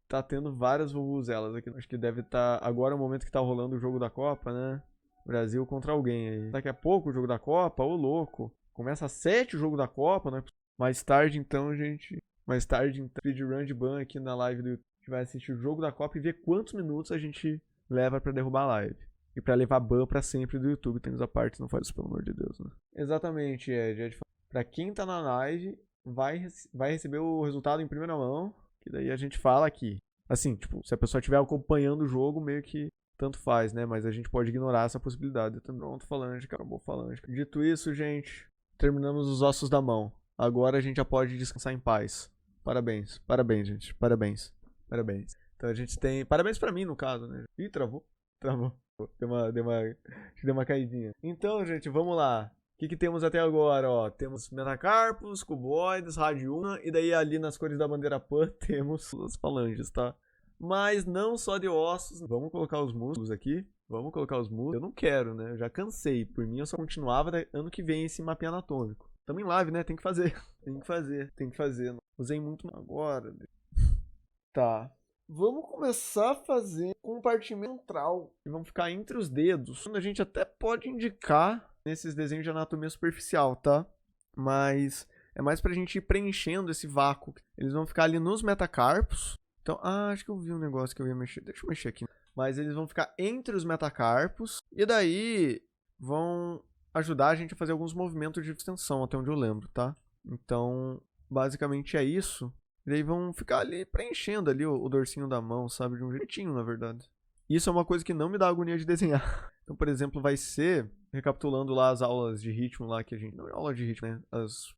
Speaker 1: Tá tendo várias vuvuzelas aqui. Acho que deve estar... Agora é o momento que tá rolando o jogo da Copa, né? Brasil contra alguém aí. Daqui a pouco o jogo da Copa, ô louco. Começa às 7 o jogo da Copa, né? Mais tarde, então, gente... Mais tarde, então, speedrun de ban aqui na live do YouTube. A gente vai assistir o jogo da Copa e ver quantos minutos a gente leva pra derrubar a live. E pra levar ban pra sempre do YouTube. Temos a parte, não faz isso, pelo amor de Deus, né? Exatamente, Ed. Pra quem tá na live, vai receber o resultado em primeira mão. Que daí a gente fala aqui. Assim, tipo, se a pessoa estiver acompanhando o jogo, meio que tanto faz, né? Mas a gente pode ignorar essa possibilidade. Pronto, falange, acabou falange. Dito isso, gente, terminamos os ossos da mão. Agora a gente já pode descansar em paz. Parabéns, parabéns, gente. Parabéns, parabéns. Então a gente tem... Parabéns pra mim, no caso, né? Ih, travou. Travou. Deu uma caidinha. Então, gente, vamos lá. O que temos até agora, ó? Temos metacarpos, cuboides, radiuna, e daí ali nas cores da bandeira pan temos as falanges, tá? Mas não só de ossos. Vamos colocar os músculos aqui. Vamos colocar os músculos. Eu não quero, né? Eu já cansei. Por mim, eu só continuava ano que vem esse mapinha anatômico. Tamo em live, né? Tem que fazer. Tem que fazer. Tem que fazer. Usei muito agora. Tá. Vamos começar a fazer compartimento central. E vamos ficar entre os dedos. A gente até pode indicar nesses desenhos de anatomia superficial, tá? Mas é mais pra gente ir preenchendo esse vácuo. Eles vão ficar ali nos metacarpos. Então, acho que eu vi um negócio que eu ia mexer. Deixa eu mexer aqui. Mas eles vão ficar entre os metacarpos. E daí vão ajudar a gente a fazer alguns movimentos de extensão, até onde eu lembro, tá? Então, basicamente é isso. E daí vão ficar ali preenchendo ali o dorsinho da mão, sabe? De um jeitinho, na verdade. Isso é uma coisa que não me dá agonia de desenhar. Então, por exemplo, vai ser, recapitulando lá as aulas de ritmo lá que a gente... Não é aula de ritmo, né?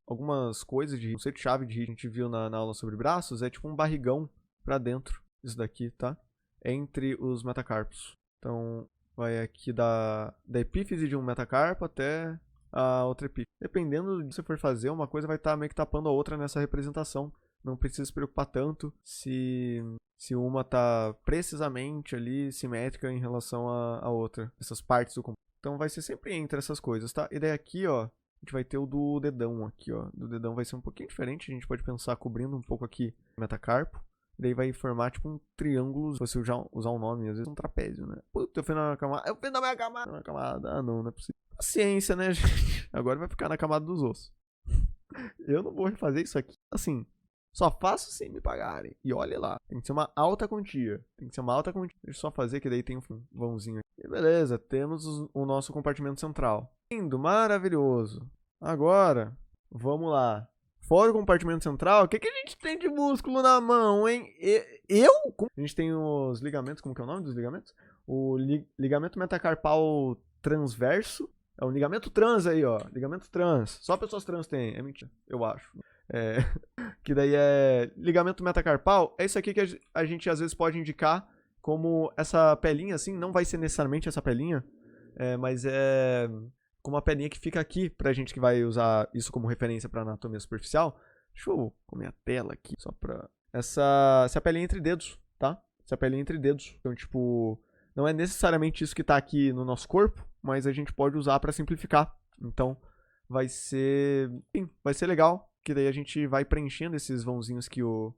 Speaker 1: Algumas coisas de conceito-chave de ritmo que a gente viu na aula sobre braços, é tipo um barrigão pra dentro. Isso daqui, tá? Entre os metacarpos. Então, vai aqui da epífise de um metacarpo até a outra epífise. Dependendo do que você for fazer, uma coisa vai estar meio que tapando a outra nessa representação. Não precisa se preocupar tanto se uma tá precisamente ali simétrica em relação à outra. Essas partes do computador. Então vai ser sempre entre essas coisas, tá? E daí aqui, ó, a gente vai ter o do dedão aqui, ó. Do dedão vai ser um pouquinho diferente. A gente pode pensar cobrindo um pouco aqui o metacarpo. E daí vai formar tipo um triângulo. Se você usar um nome, às vezes um trapézio, né? Puta, eu fiz na camada. Eu fiz na minha camada. Na camada. Ah, não é possível. Paciência, né, gente? Agora vai ficar na camada dos ossos. Eu não vou refazer isso aqui. Assim, só faço se me pagarem. E olha lá. Tem que ser uma alta quantia. Tem que ser uma alta quantia. Deixa eu só fazer que daí tem um vãozinho aqui. E beleza, temos o nosso compartimento central. Lindo, maravilhoso. Agora, vamos lá. Fora o compartimento central, o que a gente tem de músculo na mão, hein? A gente tem os ligamentos, como que é o nome dos ligamentos? O ligamento metacarpal transverso. É um ligamento trans aí, ó. Ligamento trans. Só pessoas trans têm. É mentira, eu acho. Que daí é ligamento metacarpal. É isso aqui que a gente às vezes pode indicar como essa pelinha, assim. Não vai ser necessariamente essa pelinha, mas é como uma pelinha que fica aqui pra gente que vai usar isso como referência pra anatomia superficial. Deixa eu comer a tela aqui, só pra essa pelinha entre dedos, tá? Essa pelinha entre dedos. Então, tipo, não é necessariamente isso que tá aqui no nosso corpo, mas a gente pode usar pra simplificar. Então, vai ser, sim, vai ser legal, que daí a gente vai preenchendo esses vãozinhos que o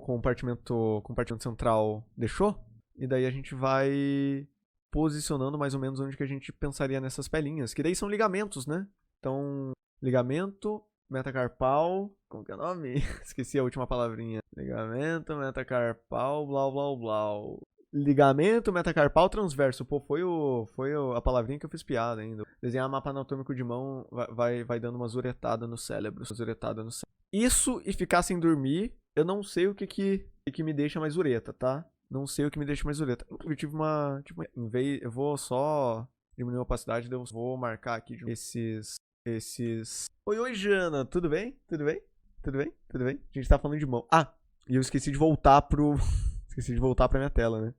Speaker 1: compartimento central deixou, e daí a gente vai posicionando mais ou menos onde que a gente pensaria nessas pelinhas, que daí são ligamentos, né? Então, ligamento, metacarpal, como que é o nome? Esqueci a última palavrinha. Ligamento, metacarpal, blá blá blá. Ligamento, metacarpal, transverso. Pô, foi a palavrinha que eu fiz piada ainda. Desenhar mapa anatômico de mão vai dando uma zuretada no cérebro. Isso e ficar sem dormir, eu não sei o que me deixa mais zureta, tá? Não sei o que me deixa mais zureta. Eu tive uma. Eu vou só diminuir a opacidade, eu vou marcar aqui esses. Oi, Jana, tudo bem? Tudo bem? Tudo bem? Tudo bem? A gente tá falando de mão. Ah, e eu esqueci de voltar esqueci de voltar pra minha tela, né?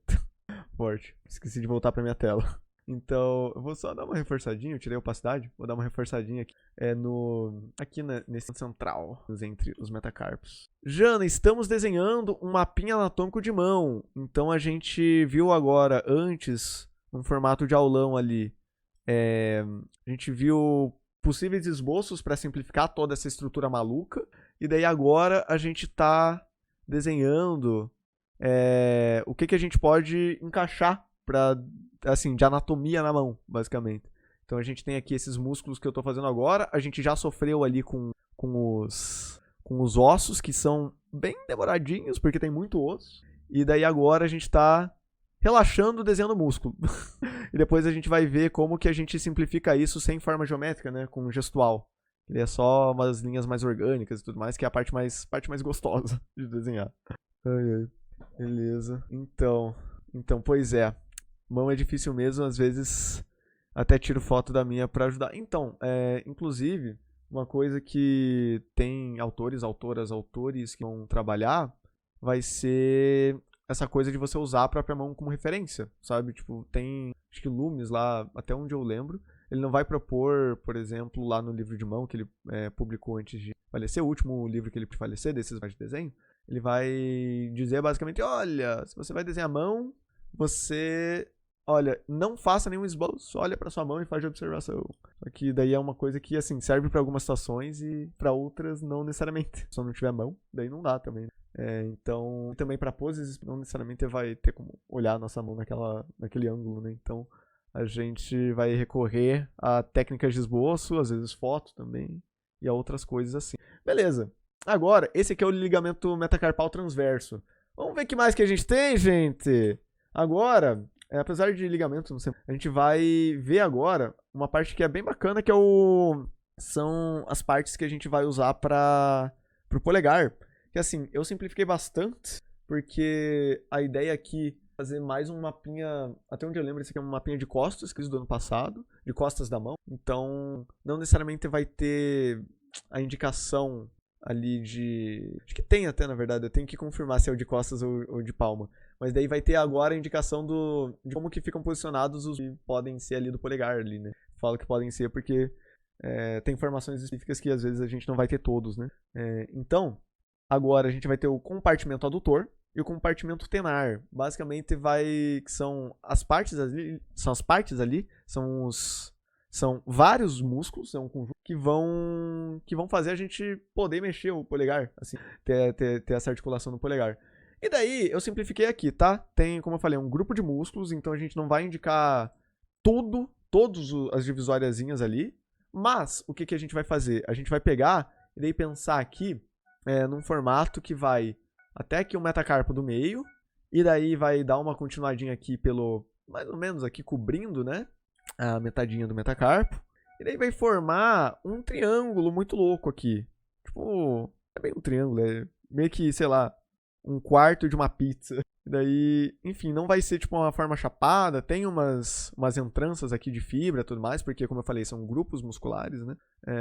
Speaker 1: Forte. Esqueci de voltar pra minha tela. Então, eu vou só dar uma reforçadinha, eu tirei a opacidade, vou dar uma reforçadinha aqui. Aqui nesse central, entre os metacarpos. Jana, estamos desenhando um mapinha anatômico de mão. Então a gente viu agora, antes, um formato de aulão ali. A gente viu possíveis esboços para simplificar toda essa estrutura maluca. E daí agora a gente tá desenhando o que a gente pode encaixar assim, de anatomia na mão, basicamente. Então a gente tem aqui esses músculos que eu tô fazendo agora. A gente já sofreu ali com os ossos, que são bem demoradinhos, porque tem muito osso. E daí agora a gente tá relaxando, desenhando músculo. E depois a gente vai ver como que a gente simplifica isso sem forma geométrica, né? Com gestual. Ele é só umas linhas mais orgânicas e tudo mais, que é a parte mais gostosa de desenhar. Beleza. Então, pois é. Mão é difícil mesmo, às vezes até tiro foto da minha pra ajudar. Então, inclusive, uma coisa que tem autores que vão trabalhar vai ser essa coisa de você usar a própria mão como referência, sabe? Tipo, tem, acho que Loomis lá, até onde eu lembro, ele não vai propor, por exemplo, lá no livro de mão que ele publicou antes de falecer, o último livro que ele falecer, desses mais de desenho, ele vai dizer basicamente, olha, se você vai desenhar a mão, olha, não faça nenhum esboço, olha pra sua mão e faz de observação. Só que daí é uma coisa que, assim, serve pra algumas situações e pra outras não necessariamente. Se não tiver mão, daí não dá também. Então, também pra poses, não necessariamente vai ter como olhar a nossa mão naquele ângulo, né? Então, a gente vai recorrer a técnicas de esboço, às vezes foto também, e a outras coisas assim. Beleza. Agora, esse aqui é o ligamento metacarpal transverso. Vamos ver o que mais que a gente tem, gente? Agora, apesar de ligamento, não sei, a gente vai ver agora uma parte que é bem bacana, que são as partes que a gente vai usar pro polegar. Que assim, eu simplifiquei bastante, porque a ideia aqui é fazer mais um mapinha, até onde eu lembro, esse aqui é um mapinha de costas, que eu fiz do ano passado, de costas da mão. Então, não necessariamente vai ter a indicação ali acho que tem até, na verdade, eu tenho que confirmar se é o de costas ou de palma. Mas daí vai ter agora a indicação de como que ficam posicionados os que podem ser ali do polegar ali, né? Falo que podem ser porque tem informações específicas que às vezes a gente não vai ter todos, né? Então, agora a gente vai ter o compartimento adutor e o compartimento tenar. Basicamente são as partes ali, são vários músculos, é um conjunto que vão fazer a gente poder mexer o polegar, assim, ter essa articulação no polegar. E daí, eu simplifiquei aqui, tá? Tem, como eu falei, um grupo de músculos, então a gente não vai indicar todas as divisóriazinhas ali, mas o que a gente vai fazer? A gente vai pegar e daí pensar aqui num formato que vai até aqui o metacarpo do meio, e daí vai dar uma continuadinha aqui mais ou menos aqui cobrindo, né? A metadinha do metacarpo. E daí vai formar um triângulo muito louco aqui. Tipo, é bem um triângulo, é meio que, sei lá, um quarto de uma pizza. E daí, enfim, não vai ser tipo uma forma chapada, tem umas entranças aqui de fibra e tudo mais, porque, como eu falei, são grupos musculares, né?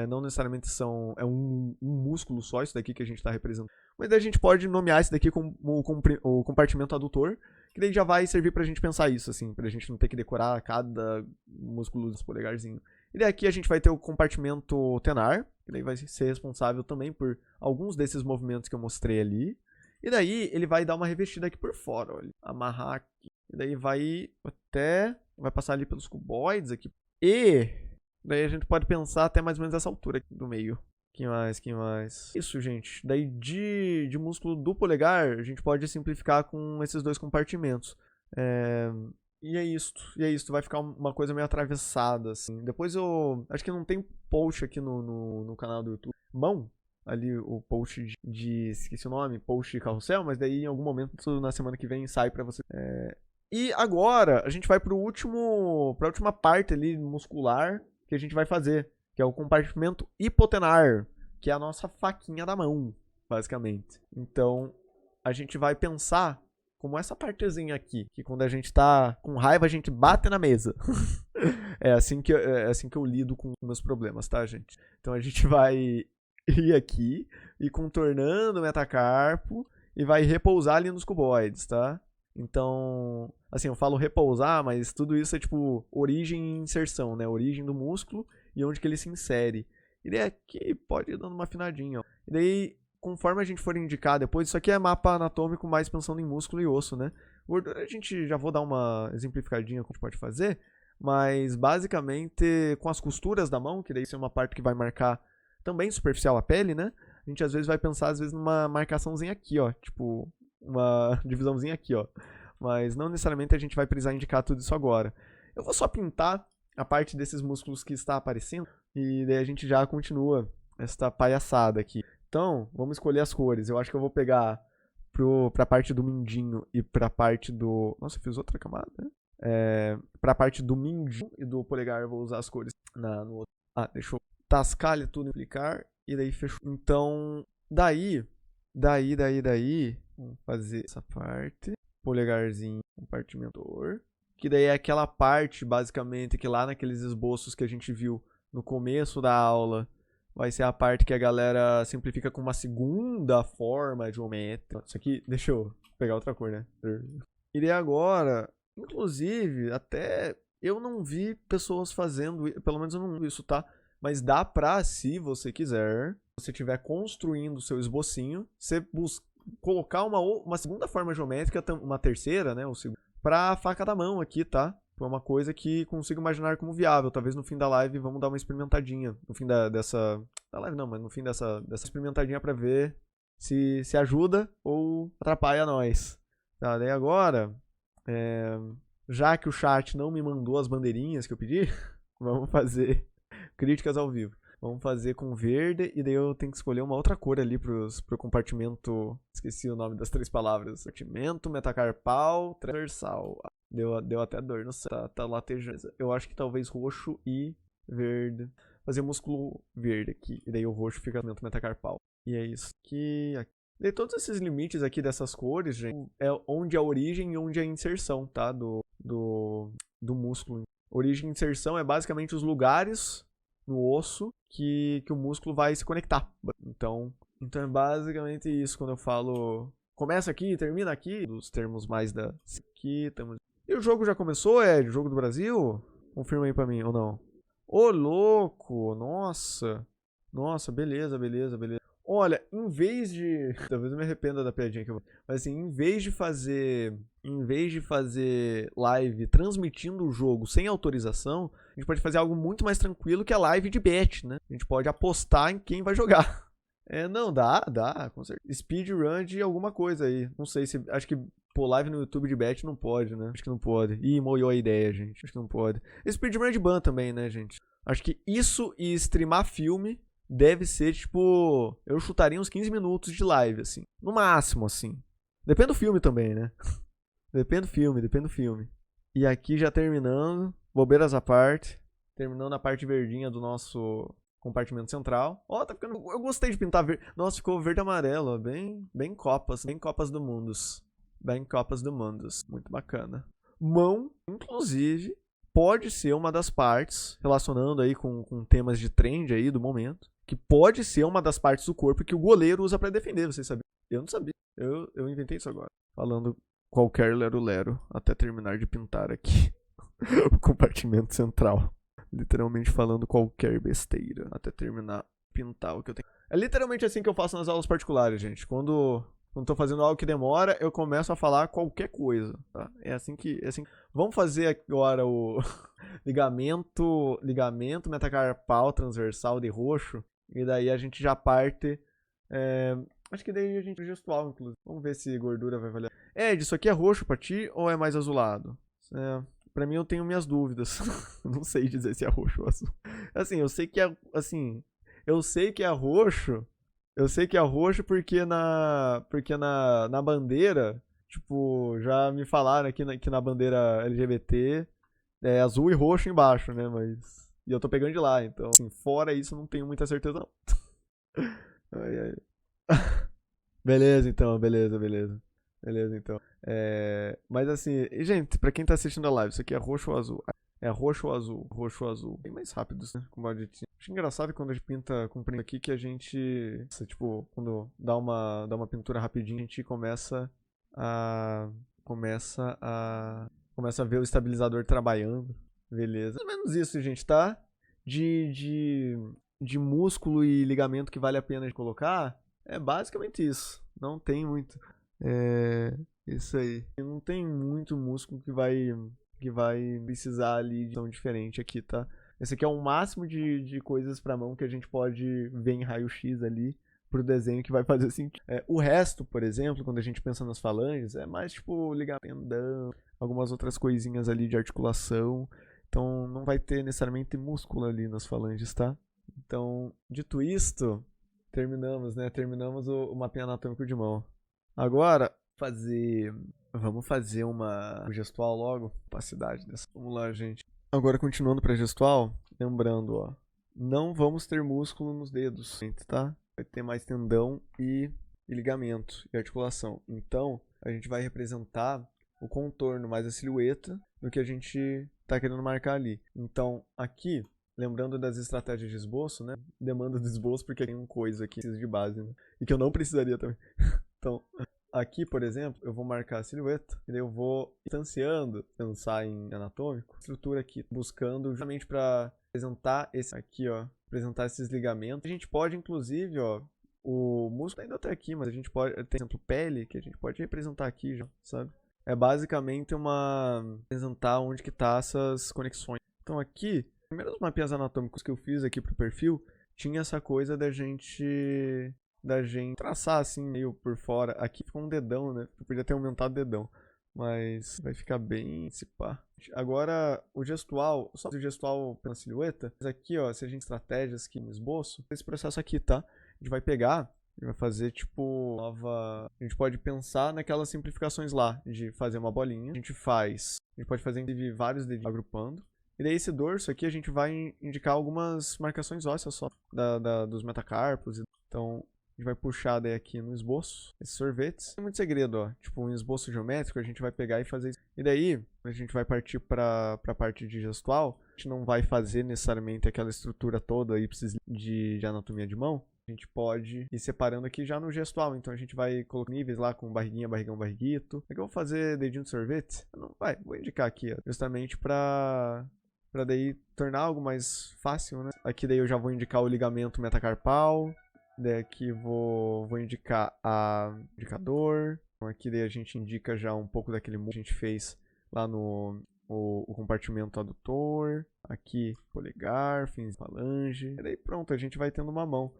Speaker 1: Não necessariamente é um músculo só, isso daqui que a gente está representando. Mas daí a gente pode nomear isso daqui como o compartimento adutor, que daí já vai servir pra gente pensar isso, assim, pra gente não ter que decorar cada músculo dos polegarzinho. E daí aqui a gente vai ter o compartimento tenar, que daí vai ser responsável também por alguns desses movimentos que eu mostrei ali. E daí ele vai dar uma revestida aqui por fora, olha. Amarrar aqui. E daí vai passar ali pelos cuboides aqui. E daí a gente pode pensar até mais ou menos essa altura aqui do meio. Que mais? Isso, gente. Daí de músculo do polegar, a gente pode simplificar com esses dois compartimentos. E é isso. Vai ficar uma coisa meio atravessada, assim. Depois eu... Acho que não tem post aqui no canal do YouTube. Mão, ali o post esqueci o nome, post de carrossel, mas daí em algum momento na semana que vem sai pra você. E agora a gente vai pra última parte ali muscular que a gente vai fazer, que é o compartimento hipotenar, que é a nossa faquinha da mão, basicamente. Então a gente vai pensar como essa partezinha aqui, que quando a gente tá com raiva a gente bate na mesa. É assim que eu lido com meus problemas, tá, gente? Então a gente vai ir aqui e contornando o metacarpo e vai repousar ali nos cuboides, tá? Então, assim, eu falo repousar, mas tudo isso é tipo origem e inserção, né? Origem do músculo e onde que ele se insere. E daí aqui pode ir dando uma afinadinha, ó. E daí, conforme a gente for indicar depois, isso aqui é mapa anatômico mais pensando em músculo e osso, né? Gordura a gente já vou dar uma exemplificadinha como a gente pode fazer, mas basicamente com as costuras da mão, que daí isso é uma parte que vai marcar também superficial a pele, né? A gente às vezes vai pensar numa marcaçãozinha aqui, ó, tipo uma divisãozinha aqui, ó. Mas não necessariamente a gente vai precisar indicar tudo isso agora. Eu vou só pintar a parte desses músculos que está aparecendo e daí a gente já continua esta palhaçada aqui. Então, vamos escolher as cores. Eu acho que eu vou pegar pra parte do mindinho e pra parte do... Nossa, eu fiz outra camada, né? Pra parte do mindinho e do polegar eu vou usar as cores no outro. Deixa eu tascar ali tudo, aplicar e daí fechou. Então, daí, vamos fazer essa parte, polegarzinho, compartimentor, que daí é aquela parte, basicamente, que lá naqueles esboços que a gente viu no começo da aula, vai ser a parte que a galera simplifica com uma segunda forma geométrica. Isso aqui, deixa eu pegar outra cor, né? E daí agora, inclusive, até eu não vi pessoas fazendo, pelo menos eu não vi isso, tá? Mas dá pra, se você quiser, se você estiver construindo o seu esbocinho, você colocar uma segunda forma geométrica, uma terceira, né, pra faca da mão aqui, tá? Foi uma coisa que consigo imaginar como viável. Talvez no fim da live vamos dar uma experimentadinha. No fim dessa live não, mas no fim dessa experimentadinha pra ver se ajuda ou atrapalha nós. Tá, daí agora, já que o chat não me mandou as bandeirinhas que eu pedi, vamos fazer críticas ao vivo. Vamos fazer com verde e daí eu tenho que escolher uma outra cor ali pro compartimento. Esqueci o nome das 3 palavras. Compartimento metacarpal transversal. Deu até dor no céu. Tá latejando. Eu acho que talvez roxo e verde. Fazer músculo verde aqui. E daí o roxo fica no metacarpal. E é isso aqui. Daí todos esses limites aqui dessas cores, gente, é onde é a origem e onde é a inserção, tá? Do músculo. Origem e inserção é basicamente os lugares no osso que o músculo vai se conectar. Então é basicamente isso quando eu falo começa aqui, termina aqui, dos termos mais da aqui, E o jogo já começou, o jogo do Brasil? Confirma aí pra mim, ou não? Ô, louco, nossa, beleza. Olha, em vez de... Talvez eu me arrependa da piadinha que eu vou... Mas assim, em vez de fazer live transmitindo o jogo sem autorização, a gente pode fazer algo muito mais tranquilo que a live de bet, né? A gente pode apostar em quem vai jogar. Não, dá, com certeza. Speedrun de alguma coisa aí. Não sei se... Acho que live no YouTube de bet não pode, né? Acho que não pode. Ih, moiou a ideia, gente. Acho que não pode. Speedrun de ban também, né, gente? Acho que isso e streamar filme... Deve ser, tipo... Eu chutaria uns 15 minutos de live, assim. No máximo, assim. Depende do filme também, né? Depende do filme. E aqui já terminando. Bobeiras à parte. Terminando a parte verdinha do nosso compartimento central. Ó, tá ficando... Eu gostei de pintar verde. Nossa, ficou verde e amarelo, ó. Bem copas. Bem copas do mundos. Muito bacana. Mão, inclusive... Pode ser uma das partes, relacionando aí com temas de trend aí do momento, que pode ser uma das partes do corpo que o goleiro usa pra defender, vocês sabiam? Eu não sabia, eu inventei isso agora. Falando qualquer lero-lero, até terminar de pintar aqui o compartimento central. Literalmente falando qualquer besteira até terminar pintar o que eu tenho. É literalmente assim que eu faço nas aulas particulares, gente. Quando tô fazendo algo que demora, eu começo a falar qualquer coisa, tá? É assim que... Vamos fazer agora o ligamento metacarpal transversal de roxo. E daí a gente já parte... acho que daí a gente gestual, inclusive. Vamos ver se gordura vai valer. Ed, isso aqui é roxo pra ti ou é mais azulado? Pra mim eu tenho minhas dúvidas. Não sei dizer se é roxo ou azul. Assim, eu sei que é... Assim... Eu sei que é roxo. Eu sei que é roxo porque na bandeira, tipo, já me falaram que na bandeira LGBT é azul e roxo embaixo, né? Mas. E eu tô pegando de lá, então, assim, fora isso, não tenho muita certeza, não. Ai, ai. Beleza, então, beleza. Beleza, então. Mas assim, gente, pra quem tá assistindo a live, isso aqui é roxo ou azul? É roxo ou azul? Roxo ou azul. Bem mais rápido, né? Com o aditivo. Acho engraçado quando a gente pinta com print aqui que a gente. Tipo, quando dá uma pintura rapidinho, a gente começa a. Começa a ver o estabilizador trabalhando. Beleza. Mais ou menos isso, gente, tá? De músculo e ligamento que vale a pena de colocar. É basicamente isso. Não tem muito. Isso aí. Não tem muito músculo que vai precisar ali de tão diferente aqui, tá? Esse aqui é o máximo de coisas pra mão que a gente pode ver em raio-x ali pro desenho que vai fazer sentido. O resto, por exemplo, quando a gente pensa nas falanges, é mais tipo ligamento, algumas outras coisinhas ali de articulação. Então não vai ter necessariamente músculo ali nas falanges, tá? Então, dito isto, terminamos, né? Terminamos o mapinha anatômico de mão. Agora, vamos fazer uma gestual logo. Capacidade dessa. Vamos lá, gente. Agora, continuando para gestual, lembrando, ó. Não vamos ter músculo nos dedos, tá? Vai ter mais tendão e ligamento e articulação. Então, a gente vai representar o contorno mais a silhueta do que a gente tá querendo marcar ali. Então, aqui, lembrando das estratégias de esboço, né? Demanda de esboço porque tem uma coisa aqui de base, né? E que eu não precisaria também. Então, aqui, por exemplo, eu vou marcar a silhueta e daí eu vou distanciando, pensar em anatômico, estrutura aqui, buscando justamente para apresentar esse aqui, ó, apresentar esses ligamentos. A gente pode, inclusive, ó, o músculo ainda tá aqui, mas a gente pode, tem, por exemplo, pele, que a gente pode representar aqui já, sabe? É basicamente representar onde que tá essas conexões. Então aqui, os primeiros mapinhas anatômicos que eu fiz aqui pro perfil, tinha essa coisa da gente traçar assim meio por fora. Aqui ficou um dedão, né? Eu podia ter aumentado o dedão, mas vai ficar bem se pá. Agora o gestual, só o gestual pela silhueta. Mas aqui, ó, se a gente estratégias aqui no esboço, esse processo aqui, tá? A gente vai pegar e vai fazer tipo nova. A gente pode pensar naquelas simplificações lá de fazer uma bolinha. A gente pode fazer inclusive vários dedinhos agrupando. E daí esse dorso aqui a gente vai indicar algumas marcações ósseas só dos metacarpos. Então a gente vai puxar daí aqui no esboço, esses sorvetes. Tem muito segredo, ó. Tipo, um esboço geométrico, a gente vai pegar e fazer isso. E daí, a gente vai partir pra parte de gestual. A gente não vai fazer necessariamente aquela estrutura toda aí de anatomia de mão. A gente pode ir separando aqui já no gestual. Então a gente vai colocar níveis lá com barriguinha, barrigão, barriguito. Aqui eu vou fazer dedinho de sorvete. Não, vou indicar aqui, ó. Justamente pra daí tornar algo mais fácil, né? Aqui daí eu já vou indicar o ligamento metacarpal. Daí aqui vou indicar o indicador. Então aqui daí a gente indica já um pouco daquele que a gente fez lá no o compartimento adutor. Aqui polegar, fins de falange. E daí pronto, a gente vai tendo uma mão.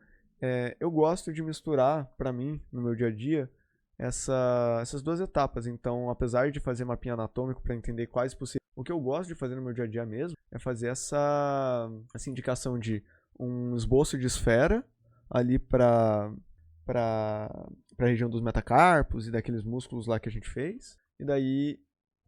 Speaker 1: Eu gosto de misturar, pra mim, no meu dia a dia, essas duas etapas. Então, apesar de fazer mapinha anatômico para entender quais possíveis... O que eu gosto de fazer no meu dia a dia mesmo é fazer essa indicação de um esboço de esfera ali para a região dos metacarpos e daqueles músculos lá que a gente fez. E daí,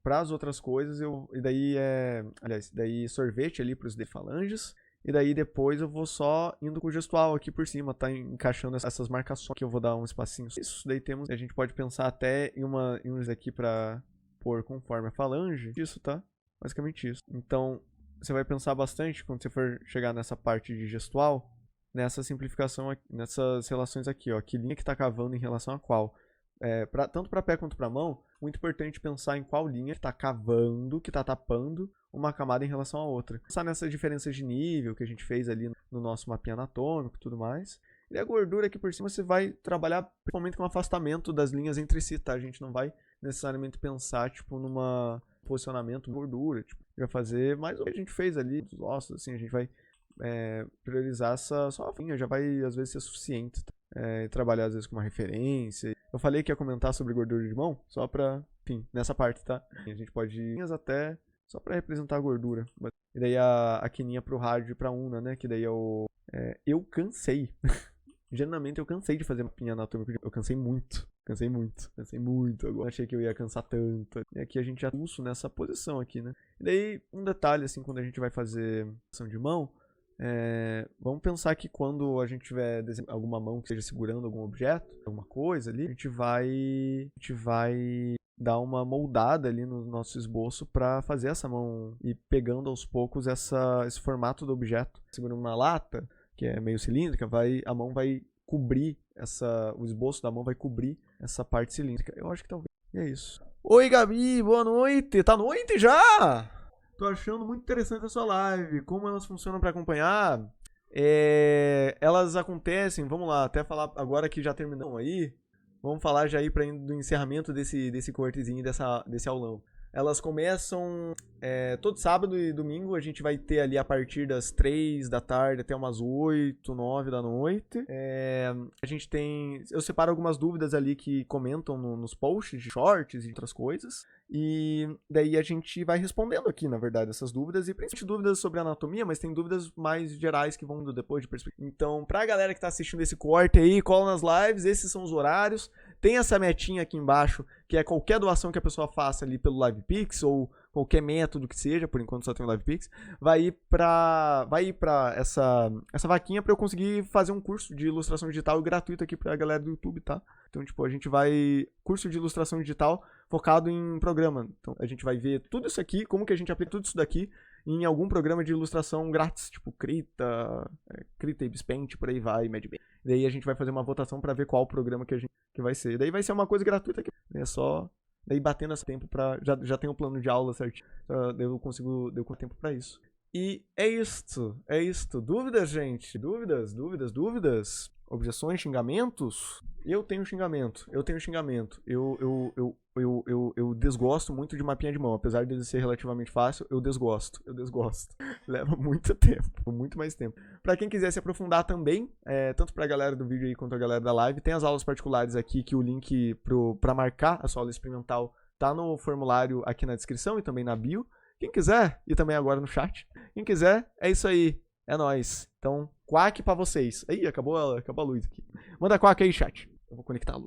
Speaker 1: para as outras coisas, daí sorvete ali para os falanges. E daí depois eu vou só indo com o gestual aqui por cima, tá encaixando essas marcações que eu vou dar um espacinho. Isso daí a gente pode pensar até em uns aqui para pôr conforme a falange. Isso, tá? Basicamente isso. Então, você vai pensar bastante quando você for chegar nessa parte de gestual, nessa simplificação, nessas relações aqui, ó. Que linha que tá cavando em relação a qual? tanto para pé quanto para mão, muito importante pensar em qual linha que está cavando, que está tapando uma camada em relação à outra. Pensar nessas diferenças de nível que a gente fez ali no nosso mapinha anatômico e tudo mais. E a gordura aqui por cima você vai trabalhar principalmente com o afastamento das linhas entre si, tá? A gente não vai necessariamente pensar, tipo, numa posicionamento de gordura, tipo, vai fazer mais o que a gente fez ali, dos ossos, assim, a gente vai priorizar só a linha, já vai às vezes ser suficiente, tá? Trabalhar às vezes com uma referência. Eu falei que ia comentar sobre gordura de mão, só pra, enfim, nessa parte, tá? A gente pode ir linhas até só pra representar a gordura. E daí a quininha pro rádio e pra una, né? Que daí eu cansei. Genuinamente eu cansei de fazer mapinha anatômico. Eu cansei muito. Cansei muito. Agora achei que eu ia cansar tanto. E aqui a gente já pulso nessa posição aqui, né? E daí, um detalhe, assim, quando a gente vai fazer ação de mão, vamos pensar que quando a gente tiver alguma mão que esteja segurando algum objeto, alguma coisa ali, a gente vai dar uma moldada ali no nosso esboço para fazer essa mão e pegando aos poucos esse formato do objeto. Segurando uma lata, que é meio cilíndrica, a mão vai cobrir o esboço da mão vai cobrir essa parte cilíndrica. Eu acho que talvez. E é isso. Oi, Gabi, boa noite. Tá noite já? Tô achando muito interessante a sua live. Como elas funcionam para acompanhar? Elas acontecem, vamos lá, até falar agora que já terminamos aí. Vamos falar já aí do encerramento desse cortezinho, desse aulão. Elas começam todo sábado e domingo. A gente vai ter ali a partir das 3 da tarde até umas 8, 9 da noite. A gente eu separo algumas dúvidas ali que comentam nos posts de shorts e outras coisas. E daí a gente vai respondendo aqui, na verdade, essas dúvidas. E principalmente dúvidas sobre anatomia, mas tem dúvidas mais gerais que vão depois de perspectiva. Então, pra galera que tá assistindo esse corte aí, cola nas lives, esses são os horários. Tem essa metinha aqui embaixo, que é qualquer doação que a pessoa faça ali pelo LivePix, ou qualquer método que seja, por enquanto só tem o LivePix, vai ir pra essa vaquinha pra eu conseguir fazer um curso de ilustração digital gratuito aqui pra galera do YouTube, tá? Então, tipo, a gente vai... Curso de ilustração digital focado em programa. Então, a gente vai ver tudo isso aqui, como que a gente aplica tudo isso daqui em algum programa de ilustração grátis, tipo Krita, Ibis Paint, por aí vai, Medbay. Daí a gente vai fazer uma votação pra ver qual programa que vai ser. Daí vai ser uma coisa gratuita aqui. É só... Daí batendo esse tempo pra... Já tem um plano de aula certinho. Daí eu consigo... Deu tempo pra isso. E é isto. Dúvidas, gente? Dúvidas? Objeções, xingamentos? Eu tenho xingamento. Eu desgosto muito de mapinha de mão. Apesar de ele ser relativamente fácil, eu desgosto. Leva muito tempo, muito mais tempo. Pra quem quiser se aprofundar também, tanto pra galera do vídeo aí quanto a galera da live, tem as aulas particulares aqui, que o link pra marcar a sua aula experimental tá no formulário aqui na descrição e também na bio. Quem quiser, e também agora no chat. Quem quiser, é isso aí. É nóis. Então, quack pra vocês. Ih, acabou a luz aqui. Manda quack aí, chat. Eu vou conectar a luz.